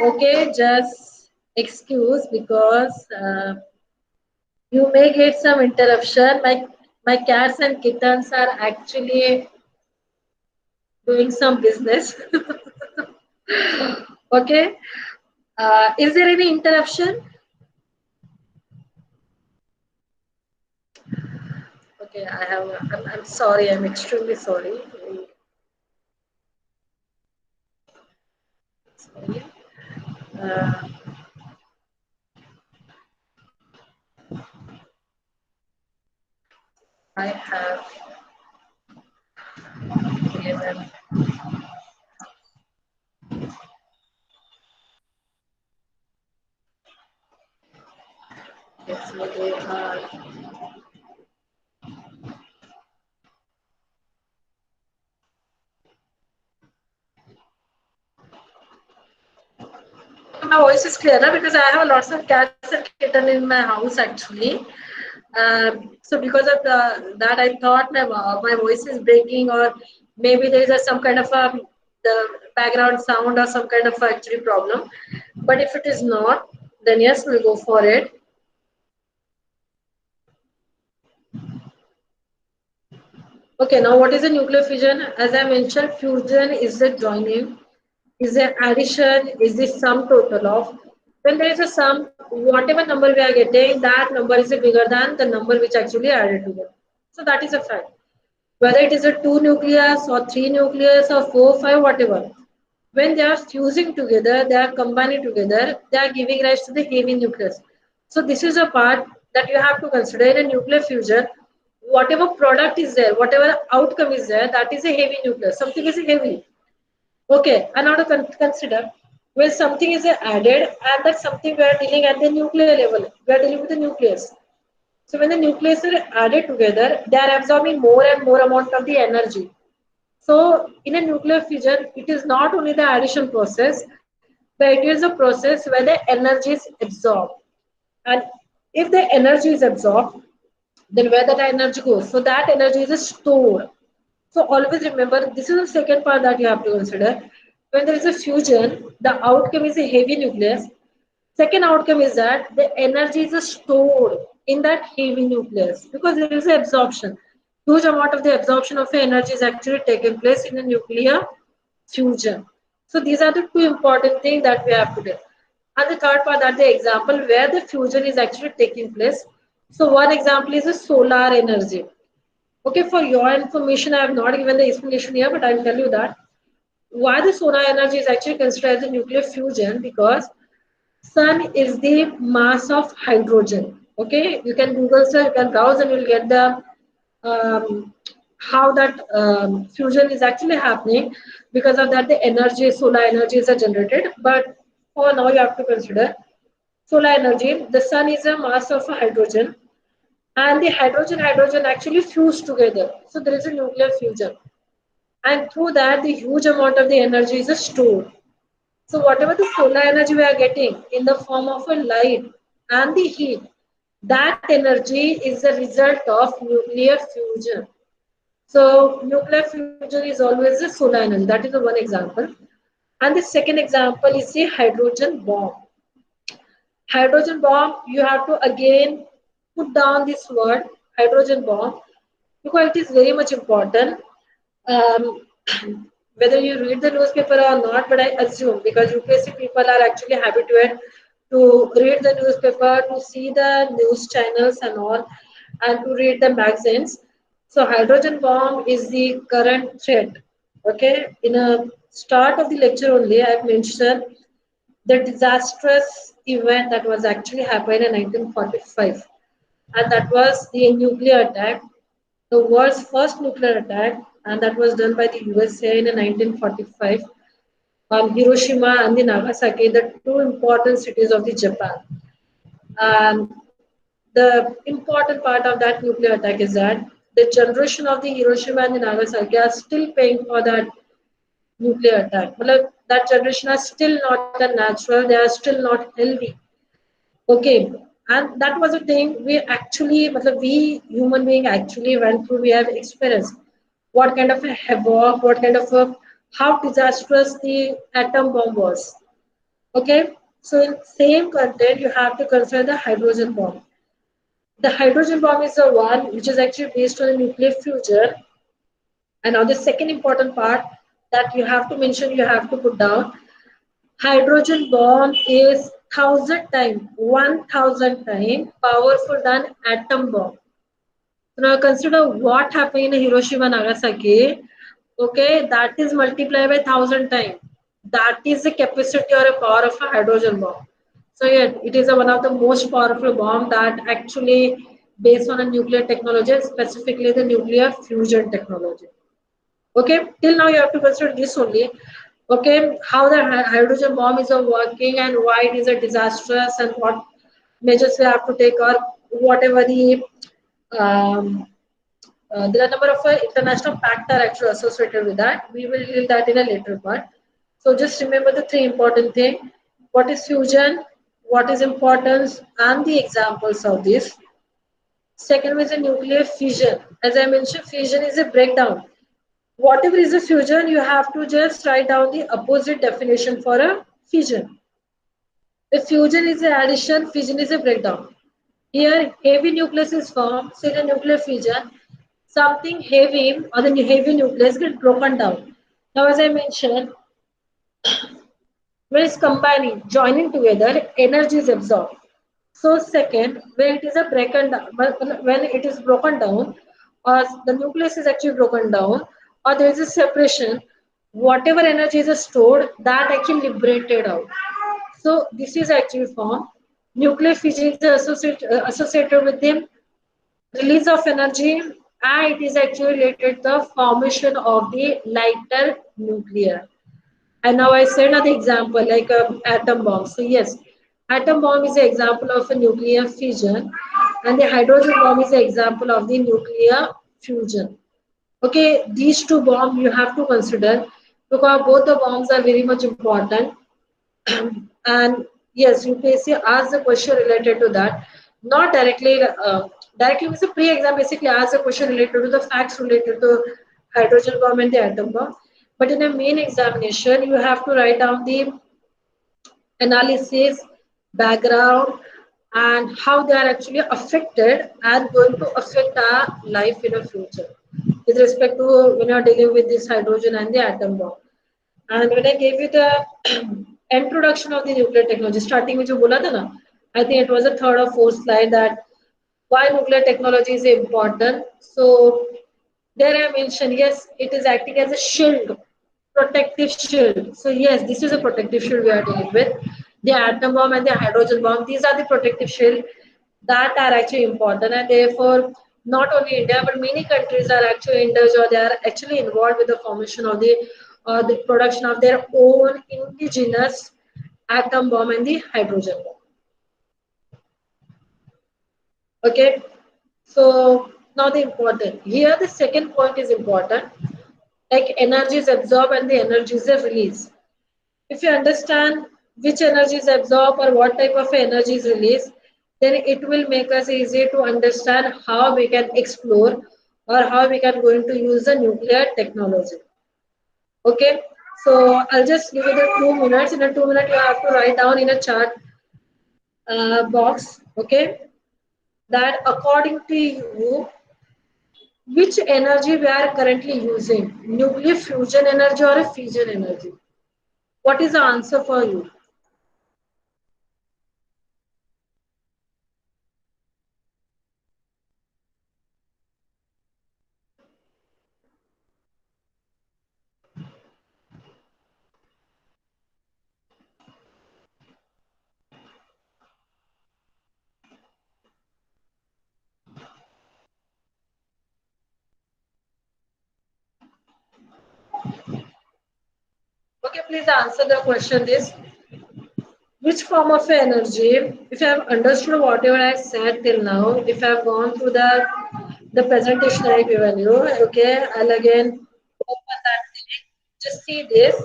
Okay, just excuse because you may get some interruption. My cats and kittens are actually doing some business. Okay. Is there any interruption? Okay, I have. I'm sorry. I'm extremely sorry. Sorry. Uh, I have given. Yes, they are. My voice is clearer because I have lots of cats and kittens in my house actually. So because of that, I thought my voice is breaking, or maybe there is some kind of the background sound or some kind of actually problem. But if it is not, then yes, we'll go for it. Okay, now what is a nuclear fusion? As I mentioned, fusion is the joining. is the addition, is the sum total of. When there is a sum, whatever number we are getting, that number is bigger than the number which actually added to it. So that is a fact. Whether it is a two nucleus or three nucleus or four, five, whatever. When they are fusing together, they are combining together, they are giving rise to the heavy nucleus. So this is a part that you have to consider in a nuclear fusion. Whatever product is there, whatever outcome is there, that is a heavy nucleus. Something is heavy. Okay, and now to consider when something is added and that something we are dealing at the nuclear level, we are dealing with the nucleus. So when the nucleus are added together, they are absorbing more and more amount of the energy. So in a nuclear fusion, it is not only the addition process, but it is a process where the energy is absorbed. And if the energy is absorbed, then where that energy goes? So that energy is stored. So always remember, this is the second part that you have to consider. When there is a fusion, the outcome is a heavy nucleus. Second outcome is that the energy is stored in that heavy nucleus because there is an absorption. Huge amount of the absorption of the energy is actually taking place in a nuclear fusion. So these are the two important things that we have to do. And the third part that the example where the fusion is actually taking place. So one example is the solar energy. Okay, for your information, I have not given the explanation here, but I'll tell you that why the solar energy is actually considered as a nuclear fusion because sun is the mass of hydrogen. Okay, you can Google search, you can browse, and you'll get the um, how that fusion is actually happening. Because of that, the energy, solar energies are generated. But for now, you have to consider solar energy. The sun is a mass of hydrogen, and the hydrogen actually fuse together. So there is a nuclear fusion, and through that, the huge amount of the energy is stored. So whatever the solar energy we are getting in the form of a light and the heat, that energy is the result of nuclear fusion. So nuclear fusion is always a solar energy. That is the one example. And the second example is the hydrogen bomb. Hydrogen bomb, you have to again put down this word hydrogen bomb because it is very much important. Um, whether you read the newspaper or not, but I assume because UPSC people are actually habituated to read the newspaper, to see the news channels and all, and to read the magazines. So hydrogen bomb is the current threat. Okay, in a start of the lecture only, I have mentioned the disastrous event that was actually happened in 1945, and that was the nuclear attack, the world's first nuclear attack, and that was done by the USA in 1945 on Hiroshima and the Nagasaki, the two important cities of the Japan. And the important part of that nuclear attack is that the generation of the Hiroshima and the Nagasaki are still paying for that nuclear attack. Well, that generation are still not that natural, they are still not healthy. Okay, and that was a thing we actually, we human being actually went through, we have experienced what kind of a havoc, what kind of a, how disastrous the atom bomb was. Okay, so in same content, you have to consider the hydrogen bomb. The hydrogen bomb is the one which is actually based on a nuclear fusion. And now the second important part that you have to mention, you have to put down, hydrogen bomb is 1,000 times, 1,000 times powerful than atom bomb. So now consider what happened in Hiroshima Nagasaki. Okay, that is multiplied by 1,000 times. That is the capacity or a power of a hydrogen bomb. So yeah, it is one of the most powerful bomb that actually based on a nuclear technology, specifically the nuclear fusion technology. Okay, till now you have to consider this only. Okay, how the hydrogen bomb is working and why it is a disastrous and what measures we have to take or whatever the um, there are a number of international factors actually associated with that. We will deal that in a later part. So just remember the three important things. What is fusion? What is importance? And the examples of this. Second is a nuclear fission. As I mentioned, fission is a breakdown. Whatever is a fusion, you have to just write down the opposite definition for a fission. If fusion is an addition, fission is a breakdown. Here, heavy nucleus is formed, so in a nuclear fission, something heavy or the heavy nucleus get broken down. Now, as I mentioned, When it's combining, joining together, energy is absorbed. So second, when it is a broken down, when it is broken down, or the nucleus is actually broken down, or there is a separation, whatever energy is stored, that actually liberated out. So this is actually formed. Nuclear fission is associated with the release of energy, and it is actually related to the formation of the lighter nuclear. And now I said another example like atom bomb. So yes, atom bomb is an example of a nuclear fission, and the hydrogen bomb is an example of the nuclear fusion. Okay, these two bombs you have to consider because both the bombs are very much important. And yes, UPSC asks a question related to that, not directly. Directly with a pre-exam basically asks a question related to the facts related to hydrogen bomb and the atom bomb. But in a main examination, you have to write down the analysis, background, and how they are actually affected and going to affect our life in the future with respect to when you are dealing with this hydrogen and the atom bomb. And when I gave you the introduction of the nuclear technology, starting with you bola tha na, I think it was a third or fourth slide that why nuclear technology is important. So there I mentioned, yes, it is acting as a shield, protective shield. So yes, this is a protective shield we are dealing with. The atom bomb and the hydrogen bomb, these are the protective shield that are actually important, and therefore not only India but many countries are actually indulged or they are actually involved with the formation of the production of their own indigenous atom bomb and the hydrogen bomb. Okay, so now the important here the second point is important, like energy is absorbed and the energy is released. If you understand which energy is absorbed or what type of energy is released, then it will make us easy to understand how we can explore or how we can going to use the nuclear technology. Okay, so I'll just give you the 2 minutes. In a 2 minute, you have to write down in a chart box. Okay, that according to you, which energy we are currently using, nuclear fusion energy or a fission energy? What is the answer for you? Okay, please answer the question this. Which form of energy, if you have understood whatever I said till now, if I have gone through the presentation I given you, okay, I'll again open that thing. Just see this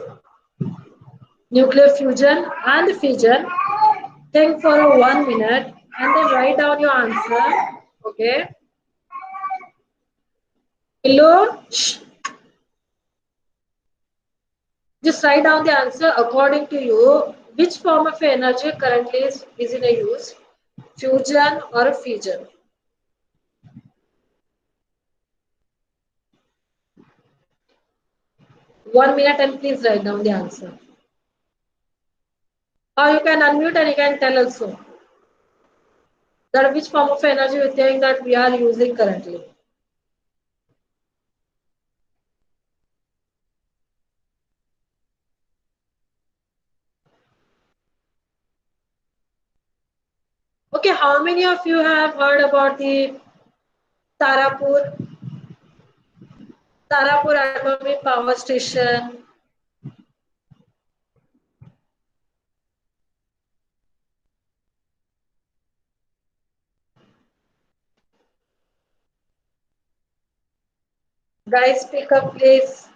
nuclear fusion and fission. Think for 1 minute and then write down your answer. Okay. Below, just write down the answer according to you. Which form of energy currently is in a use? Fusion or a fission? 1 minute and please write down the answer. Or you can unmute and you can tell also that which form of energy you think that we are using currently. Okay, how many of you have heard about the Tarapur, Tarapur Atomic Power Station? Guys, speak up, please.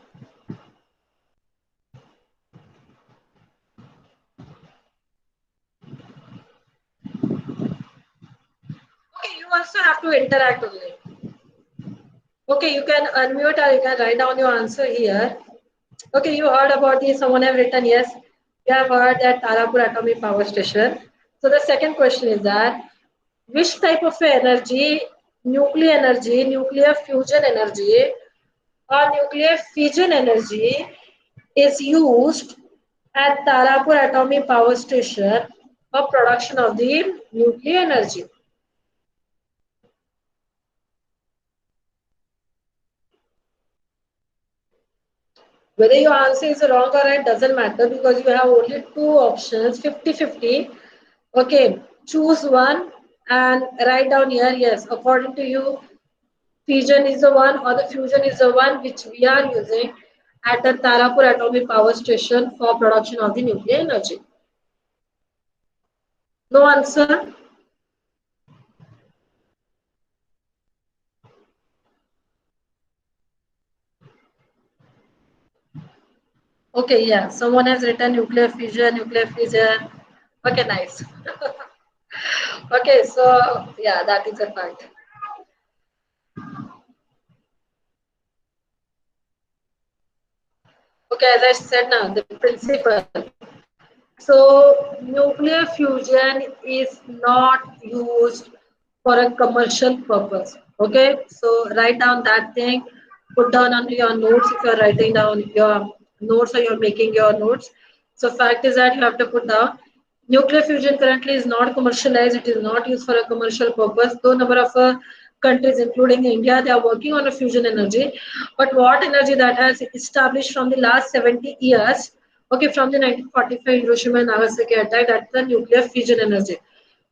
Okay, you also have to interact only. Okay, you can unmute or you can write down your answer here. Okay, you heard about this. Someone have written yes. You have heard that Tarapur Atomic Power Station. So the second question is that which type of energy, nuclear fusion energy, or nuclear fission energy is used at Tarapur Atomic Power Station for production of the nuclear energy. Whether your answer is wrong or right doesn't matter because you have only two options 50-50. Okay, choose one and write down here. Yes, according to you, fission is the one or the fusion is the one which we are using at the Tarapur Atomic Power Station for production of the nuclear energy. No answer? Okay, yeah. Someone has written nuclear fusion, nuclear fission. Okay, nice. Okay, so yeah, that is a fact. Okay, as I said now, the principle. So nuclear fusion is not used for a commercial purpose. Okay, so write down that thing, put down on your notes if you're writing down your notes or you're making your notes. So fact is that you have to put down nuclear fusion currently is not commercialized, it is not used for a commercial purpose, though number of countries including India they are working on a fusion energy. But what energy that has established from the last 70 years, okay, from the 1945 Hiroshima and Nagasaki attack, that's the nuclear fusion energy.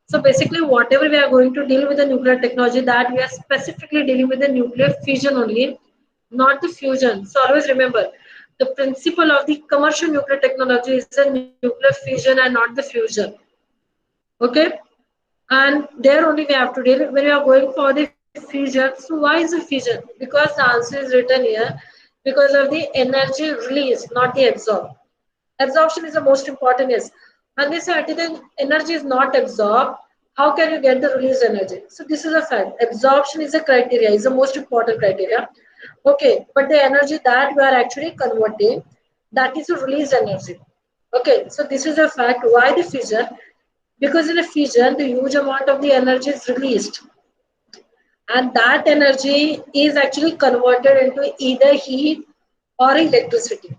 So basically, whatever we are going to deal with the nuclear technology, that we are specifically dealing with the nuclear fusion only, not the fusion. So always remember, the principle of the commercial nuclear technology is the nuclear fusion and not the fusion. Okay, and there only we have to deal when we are going for the fusion. So why is the fusion? Because the answer is written here because of the energy release, not the absorb. Absorption is the most important, yes. Unless the energy is not absorbed, how can you get the released energy? So this is a fact. Absorption is a criteria, is the most important criteria. Okay, but the energy that we are actually converting, that is a released energy. Okay, so this is a fact. Why the fission? Because in a fission, the huge amount of the energy is released, and that energy is actually converted into either heat or electricity.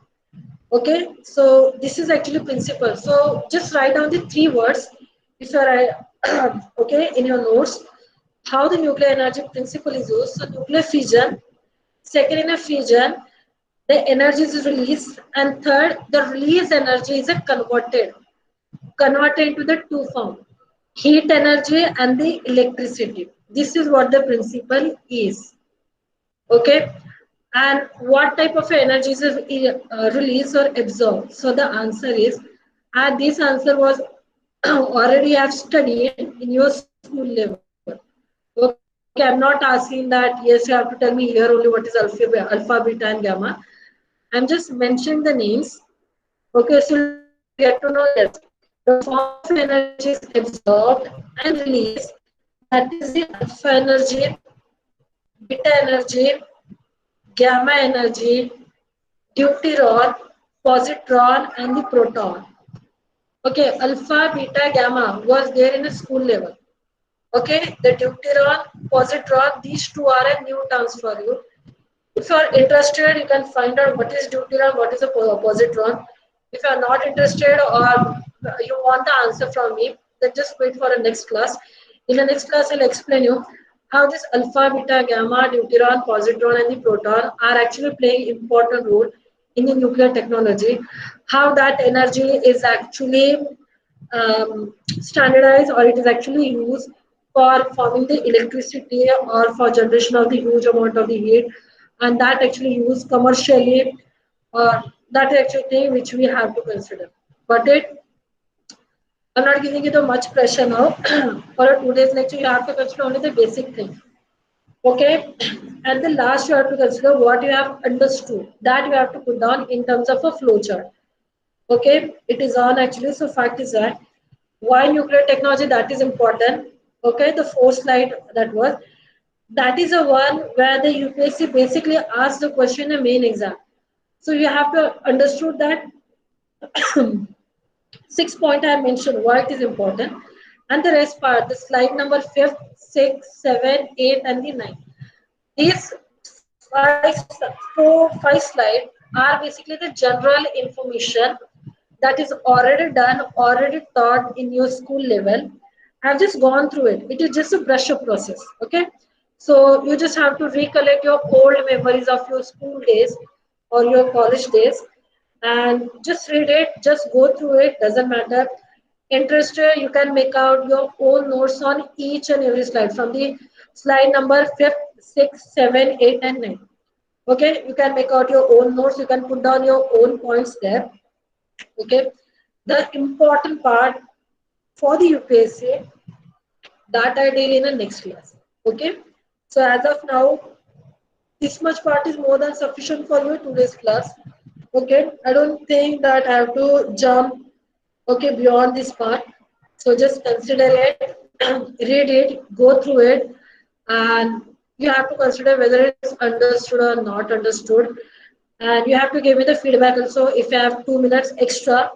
Okay, so this is actually principle. So just write down the three words if you are okay in your notes. How the nuclear energy principle is used. So nuclear fission. Second, in a fission, the energy is released, and third, the released energy is a converted into the two form: heat energy and the electricity. This is what the principle is. Okay, and what type of energy is released or absorbed? So the answer is, and this answer was already have studied in your school level. Okay, I'm not asking that yes you have to tell me here only what is alpha, beta and gamma. I'm just mentioning the names. Okay, so you'll get to know, yes, the form of energy is absorbed and released. That is the alpha energy, beta energy, gamma energy, deuteron, positron, and the proton. Okay, alpha, beta, gamma was there in a school level. Okay, the deuteron, positron, these two are a new terms for you. If you are interested, you can find out what is deuteron, what is a positron. If you are not interested or you want the answer from me, then just wait for the next class. In the next class, I'll explain you how this alpha, beta, gamma, deuteron, positron, and the proton are actually playing important role in the nuclear technology. How that energy is actually standardized or it is actually used for forming the electricity or for generation of the huge amount of the heat, and that actually used commercially or that is actually thing which we have to consider. But it, I'm not giving you the much pressure now. For a 2 days lecture, you have to consider only the basic thing. Okay, at the last you have to consider what you have understood. That you have to put down in terms of a flow chart. Okay, it is on actually. So fact is that why nuclear technology, that is important. Okay, the fourth slide that was, that is the one where the UPSC basically asks the question in the main exam. So you have to understood that 6 point I mentioned why it is important, and the rest part, the slide number 5, 6, 7, 8, and the 9. These five slides are basically the general information that is already done, already taught in your school level. I've just gone through it. It is just a brush up process. Okay. So you just have to recollect your old memories of your school days or your college days and just read it, just go through it, doesn't matter. Interested, you can make out your own notes on each and every slide from the slide number 5th, 6th, 7, 8, and 9. Okay, you can make out your own notes, you can put down your own points there. Okay, the important part for the UPSC that I deal in the next class. Okay, so as of now, this much part is more than sufficient for you today's class. Okay, I don't think that I have to jump okay beyond this part. So just consider it, read it, go through it, and you have to consider whether it's understood or not understood. And you have to give me the feedback also. If you have 2 minutes extra,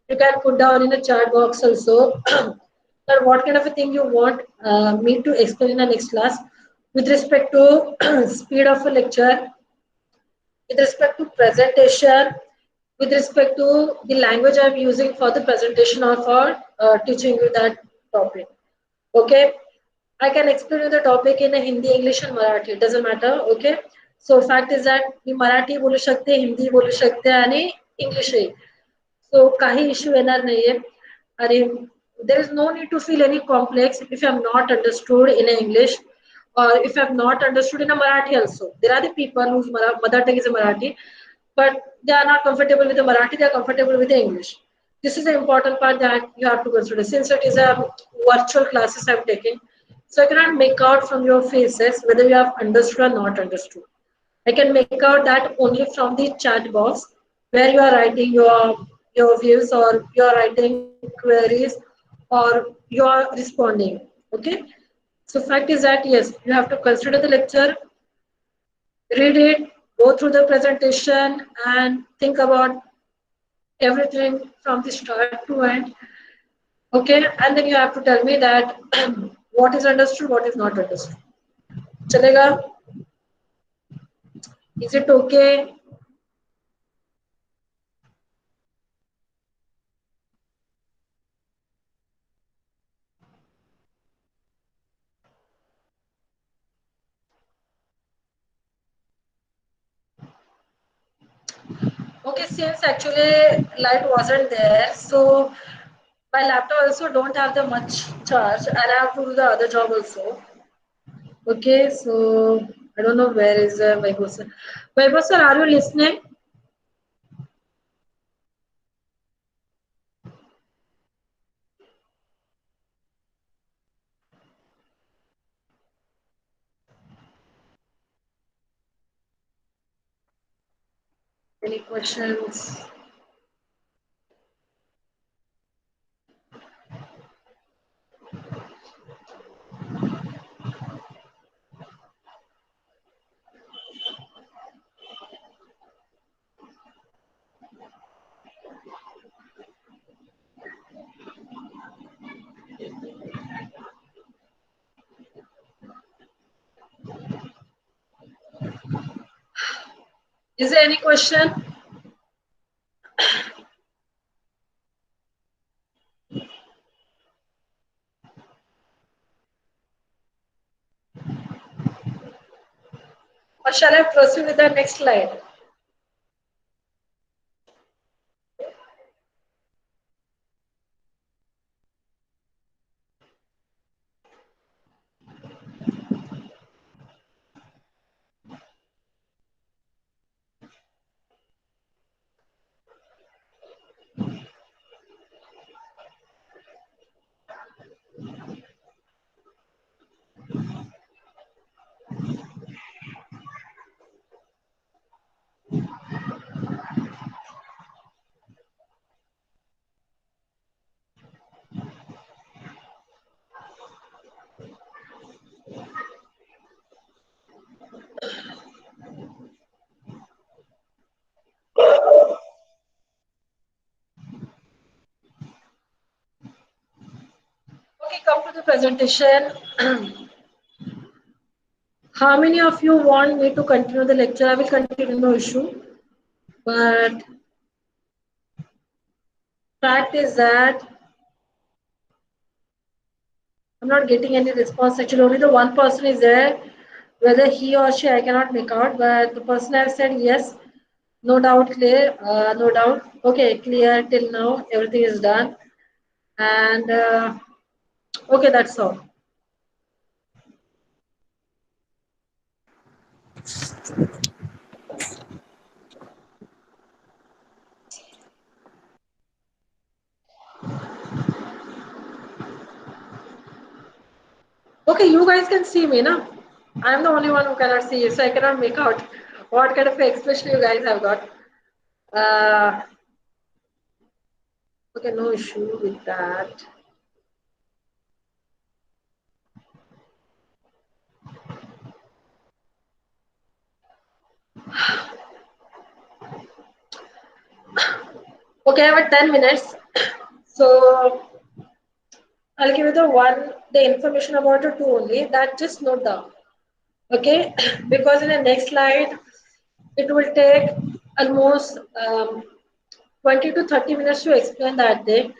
you can put down in the chat box also that what kind of a thing you want me to explain in the next class with respect to speed of a lecture, with respect to presentation, with respect to the language I'm using for the presentation or for teaching you that topic. Okay, I can explain you the topic in a Hindi, English and Marathi. It doesn't matter. Okay. So fact is that मी मराठी बोलू शकते, हिंदी बोलू शकते आणि इंग्लिशही. So काही issue येणार नाहीये. अरे, there is no need to feel any complex if you have not understood in English or if you have not understood in a Marathi also. There are the people whose mother tongue is a Marathi, but they are not comfortable with the Marathi, they are comfortable with the English. This is the important part that you have to consider. Since it is a virtual classes I'm taking, so I cannot make out from your faces whether you have understood or not understood. I can make out that only from the chat box where you are writing your views or you are writing queries or you are responding. Okay. So fact is that yes, you have to consider the lecture, read it, go through the presentation, and think about everything from the start to end. Okay, and then you have to tell me that what is understood, what is not understood. Chalega? Is it okay? Okay, since actually light wasn't there, so my laptop also don't have the much charge, and I have to do the other job also. Okay, so I don't know where is Vaibhav sir. Vaibhav sir, are you listening? Any questions? Is there any question? Or shall I proceed with the next slide? Okay, come to the presentation. How many of you want me to continue the lecture? I will continue, no issue. But Fact is that I'm not getting any response. Actually, only the one person is there. Whether he or she, I cannot make out. But the person have said yes, no doubt, clear, no doubt. Okay, clear till now. Everything is done. And okay, that's all. Okay, you guys can see me, no? I'm the only one who cannot see you, so I cannot make out what kind of expression you guys have got. Uh, okay, no issue with that. Okay, I have 10 minutes. So I'll give you the information about the two only. That just note down. Okay, because in the next slide, it will take almost 20 to 30 minutes to explain that thing.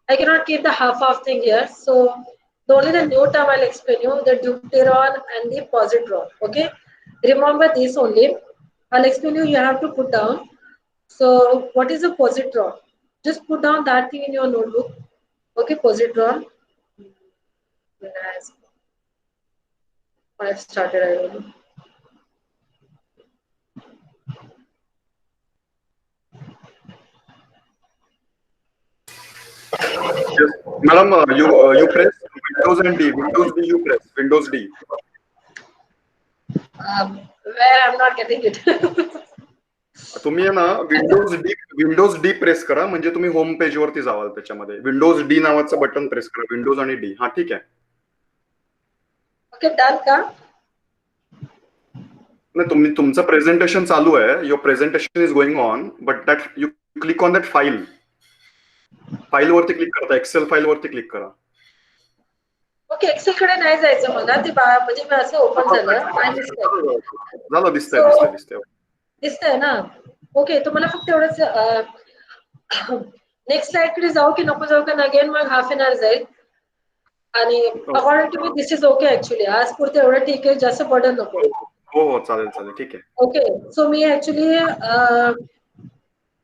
I cannot keep the half thing here. So the only the new term I'll explain you, the deuteron and the positron. Okay, remember this only. I'll explain you. You have to put down. So what is a positron? Just put down that thing in your notebook. Okay, positron. When I started, I don't know. Yes, madam, you press Windows and D. Windows D. You press Windows D. Where I'm not getting it. तुम्ही आहे ना Windows D press करा म्हणजे तुम्ही home page वरती जावाल त्याच्यामध्ये Windows D नावाचं button press करा विंडोज आणि डी हा ठीक आहे ओके डन का नाही तुम्ही तुमचं प्रेझेंटेशन चालू आहे your presentation is going on but that you click on that file वरती क्लिक करता एक्सेल फाईल वरती क्लिक करा ओके एक्सेल कडे नाही जायचं मला ते म्हणजे मी असं ओपन झालं काय दिसतंय झालं दिसतंय दिसतंय ना ओके तुम्हाला फक्त एवढंच नेक्स्ट स्लाइड कडे जाऊ की नको जाऊ का अगेन मग हाफ एन आवर जाईल आणि according to me this is okay actually आज पुरते एवढं ठीक आहे जास्त बर्डन नको हो चालेल ठीक आहे ओके सो मी ऍक्च्युली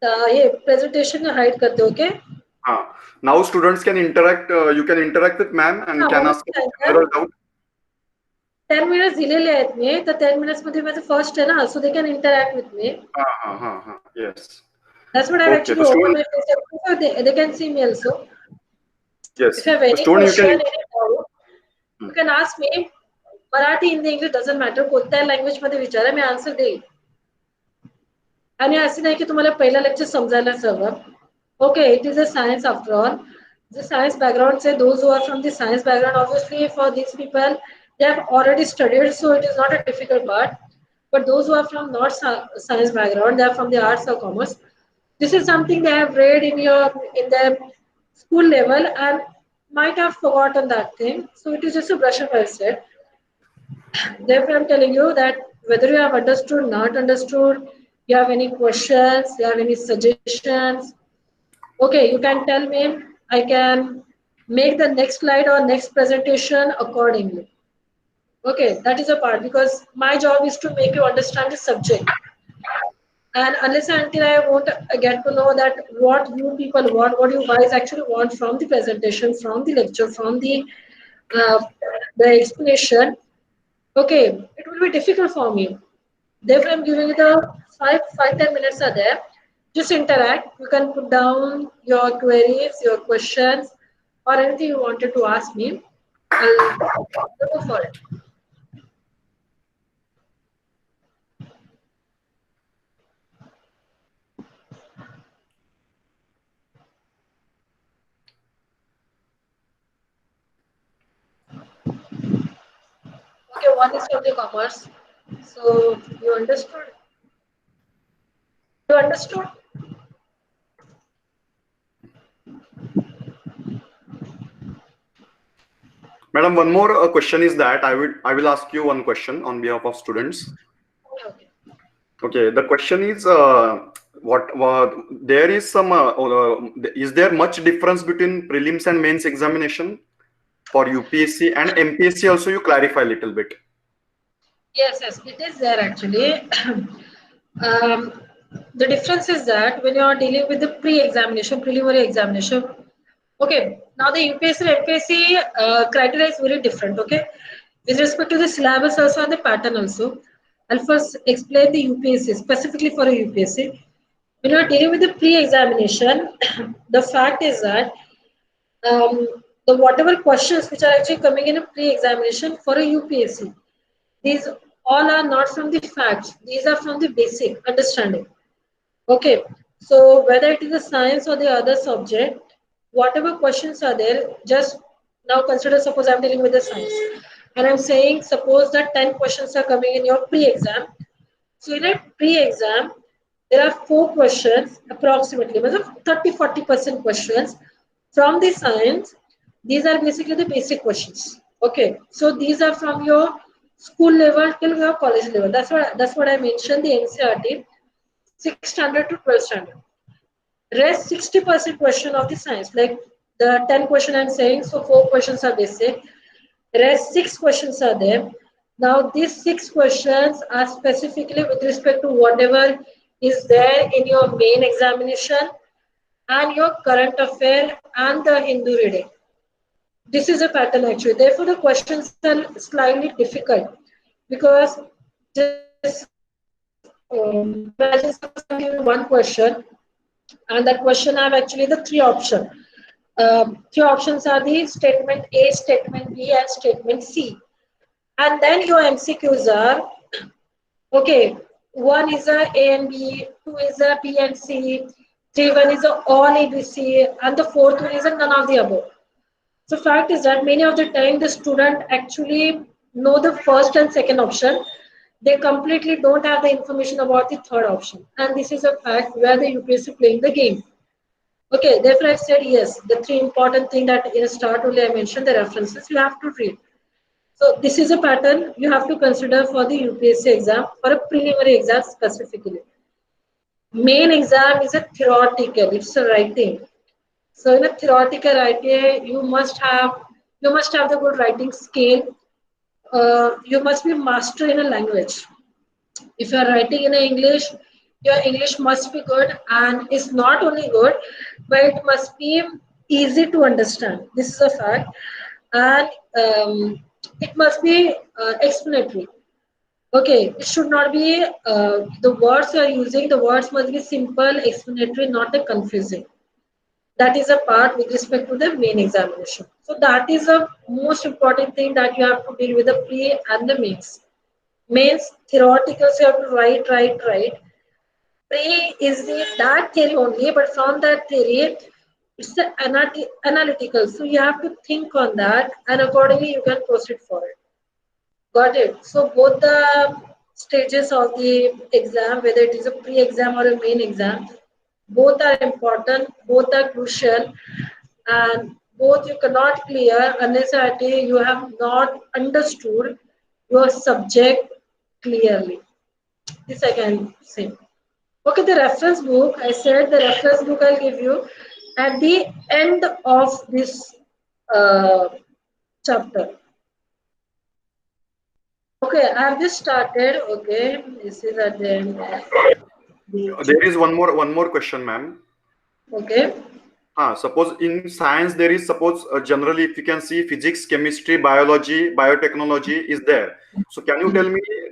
हे प्रेझेंटेशन हाईड करते okay now students can interact you can interact with ma'am and can ask general doubt 10 minutes दिलेले आहेत मी तर 10 मिनिट्स मध्ये माझं फर्स्ट आहे ना so they can interact with me yes That's what I've actually opened my Facebook, so they can see me also. Yes. If you have any question, any doubt, you can ask me. Marathi, Hindi, English doesn't matter. कोणत्या language मध्ये विचारा मी answer देईल आणि असं नाही की तुम्हाला पहिला लेक्चर समजायलाच हवं okay it is a science after all the science background say those who are from the science background obviously for these people they have already studied so it is not a difficult part but those who are from not science background they are from the arts or commerce this is something they have read in their school level and might have forgotten that thing so it is just a brush up I said therefore I'm telling you that whether you have understood not understood you have any questions you have any suggestions okay you can tell me I can make the next slide or next presentation accordingly okay that is a part because my job is to make you understand the subject and unless and until I won't get to know that what you people want, what you guys actually want from the presentation, from the lecture, from uh, the explanation, okay, it will be difficult for me. Therefore, I'm giving you the 5-10 minutes are there. Just interact. You can put down your queries, your questions, or anything you wanted to ask me. I'll go for it. Okay, one is from the commerce. So you understood? You understood? Madam, one more question is that I will ask you one question on behalf of students. Okay. Okay, the question is what there is some is there much difference between prelims and mains examination for UPSC and MPSC also? You clarify a little bit. Yes, yes, it is there actually. um, the difference is that when you are dealing with the pre-examination, preliminary examination, okay, now the UPSC and MPSC criteria is very different, okay? With respect to the syllabus also and the pattern also, I'll first explain the UPSC, specifically for a UPSC. When you are dealing with the pre-examination, the fact is that um, the whatever questions which are actually coming in a pre-examination for a UPSC, these all are not from the facts. These are from the basic understanding. Okay. So whether it is a science or the other subject, whatever questions are there, just now consider suppose I'm dealing with the science. And I'm saying suppose that 10 questions are coming in your pre-exam. So in a pre-exam, there are 4 questions approximately, 30-40% questions from the science. These are basically the basic questions. Okay, so these are from your school level till your college level. That's what I mentioned. The NCRT 6th standard to 12th standard. Rest 60% question of the science, like the 10 question I'm saying. So 4 questions are basic. Rest 6 questions are there. Now these 6 questions are specifically with respect to whatever is there in your main examination and your current affair and the Hindu reading. This is a pattern actually. Therefore, the questions are slightly difficult because imagine suppose I'm giving one question and that question I have actually the three options. Three options are the statement A, statement B, and statement C. And then your MCQs are okay. One is a and B, two is a B and C, three one is a all ABC, and the fourth one is a none of the above. So fact is that many of the time the student actually know the first and second option. They completely don't have the information about the third option. And this is a fact where the UPSC playing the game. Okay, therefore I said yes. The three important thing that in a start only I mentioned the references you have to read. So this is a pattern you have to consider for the UPSC exam for a preliminary exam specifically. Main exam is a theoretical, it's a writing. So in a theoretical writing, you must have the good writing skill. You must be master in a language. If you are writing in English, your English must be good, and it's not only good, but it must be easy to understand. This is a fact, and it must be explanatory. Okay, it should not be the words you are using. The words must be simple, explanatory, not a confusing. That is a part with respect to the main examination. So that is the most important thing that you have to deal with the pre and the mains. Mains theoreticals you have to write. Pre is the that theory only, but from that theory it's the analytical. So you have to think on that, and accordingly you can proceed forward. Got it. So both the stages of the exam, whether it is a pre-exam or a main exam, both are important, both are crucial, and both you cannot clear unless you have not understood your subject clearly. This I can say. Okay, the reference book, I said the reference book I'll give you at the end of this uh, chapter. Okay, I have just started. Okay, this is at the end of the There is one more question, ma'am. okay. Suppose in science there is suppose generally if you can see physics, chemistry, biology, biotechnology is there. So can you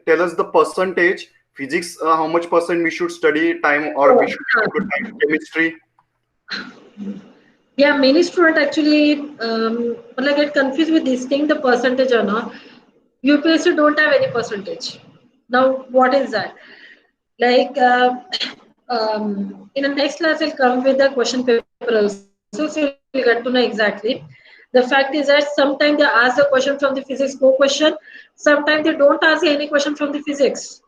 tell us the percentage physics how much percent we should study time or we Oh, should devote to time chemistry? yeah, many students actually get confused with this thing, the percentage or not. UPSC don't have any percentage. Now, what is that? Like in the next class, I'll come with the question paper also, so you'll get to know exactly. The fact is that sometimes they ask a question from the physics core question, sometimes they don't ask any question from the physics.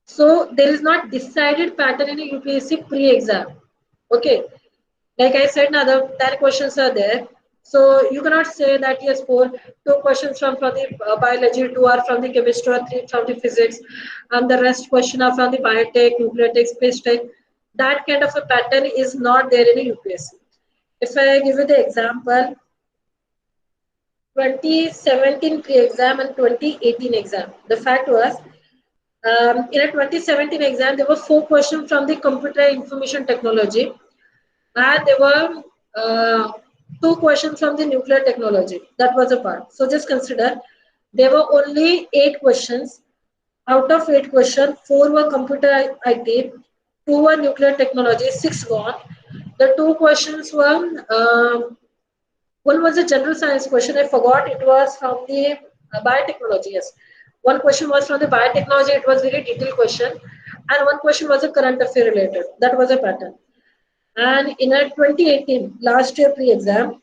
So there is not decided pattern in a UPSC pre-exam. Okay, like I said, now the 10 questions are there. So you cannot say that yes, two questions from the biology, two are from the chemistry, or three from the physics, and the rest question are from the biotech, nuclear tech, space tech. that kind of a pattern is not there in a UPSC. If I give you the example, 2017 pre-exam and 2018 exam. The fact was, in a 2017 exam, there were 4 questions from the computer information technology, and there were 2 questions from the nuclear technology. That was a part. So just consider there were only 8 questions. Out of 8 questions, 4 were computer IT, 2 were nuclear technology, 6 gone. The 2 questions were one was a general science question. I forgot it was from the biotechnology. Yes, one question was from the biotechnology. It was very detailed question, and one question was a current affair related. That was a pattern. And in a 2018 last year pre-exam,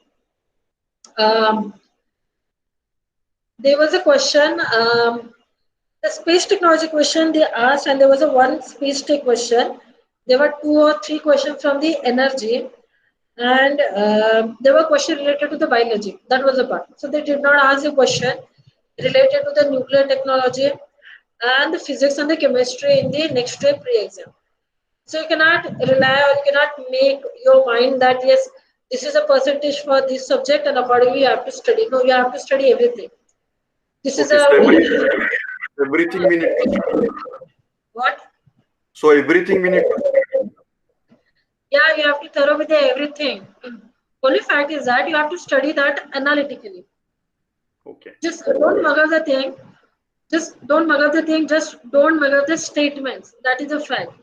um, there was a question. The space technology question they asked, and there was a one space tech question. There were 2 or 3 questions from the energy, and there were questions related to the biology. That was the part. So they did not ask a question related to the nuclear technology and the physics and the chemistry in the next day pre-exam. So you cannot rely or you cannot make your mind that yes, this is a percentage for this subject and accordingly you have to study. No, you have to study everything. This is Okay, a so everything we need to study. what? So everything we need to Yeah, you have to thorough with the everything. Only fact is that you have to study that analytically. okay. Just don't mug up the thing. Just don't mug up the thing. Just don't mug up the statements. That is a fact.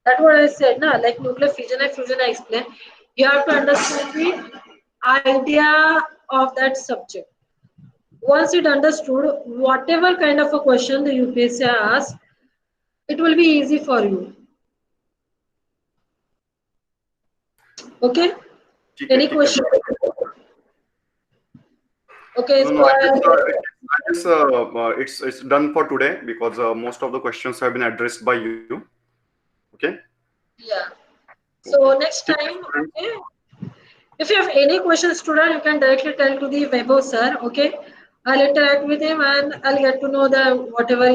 That's what I said. Na? Like nuclear fission and fusion, I explained. You have to understand the idea of that subject. Once it understood, whatever kind of a question the UPSC asks, it will be easy for you. Okay? ठीक है, Any ठीक है. question? Okay, No, so no, it's done for today because most of the questions have been addressed by you. Okay. yeah. Okay. So next ठीक है, time, students. okay. If you have any questions, student, you can directly tell to the Webo sir. Okay, I'll interact with him and I'll get to know the whatever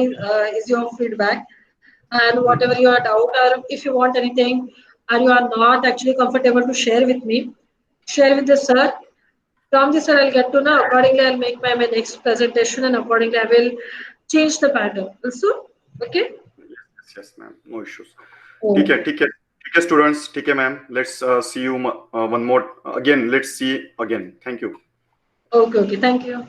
is your feedback and whatever your doubt or if you want anything and you are not actually comfortable to share with me, share with the sir. From the sir, I'll get to know. Accordingly, I'll make my next presentation and accordingly, I will change the pattern. Also, okay. Yes, yes, ma'am. No issues. ठीक है, Okay. ठीक है, ठीक है, students. ठीक है, ma'am. Let's see you one more again. Let's see again. Thank you. Okay. Okay. Thank you.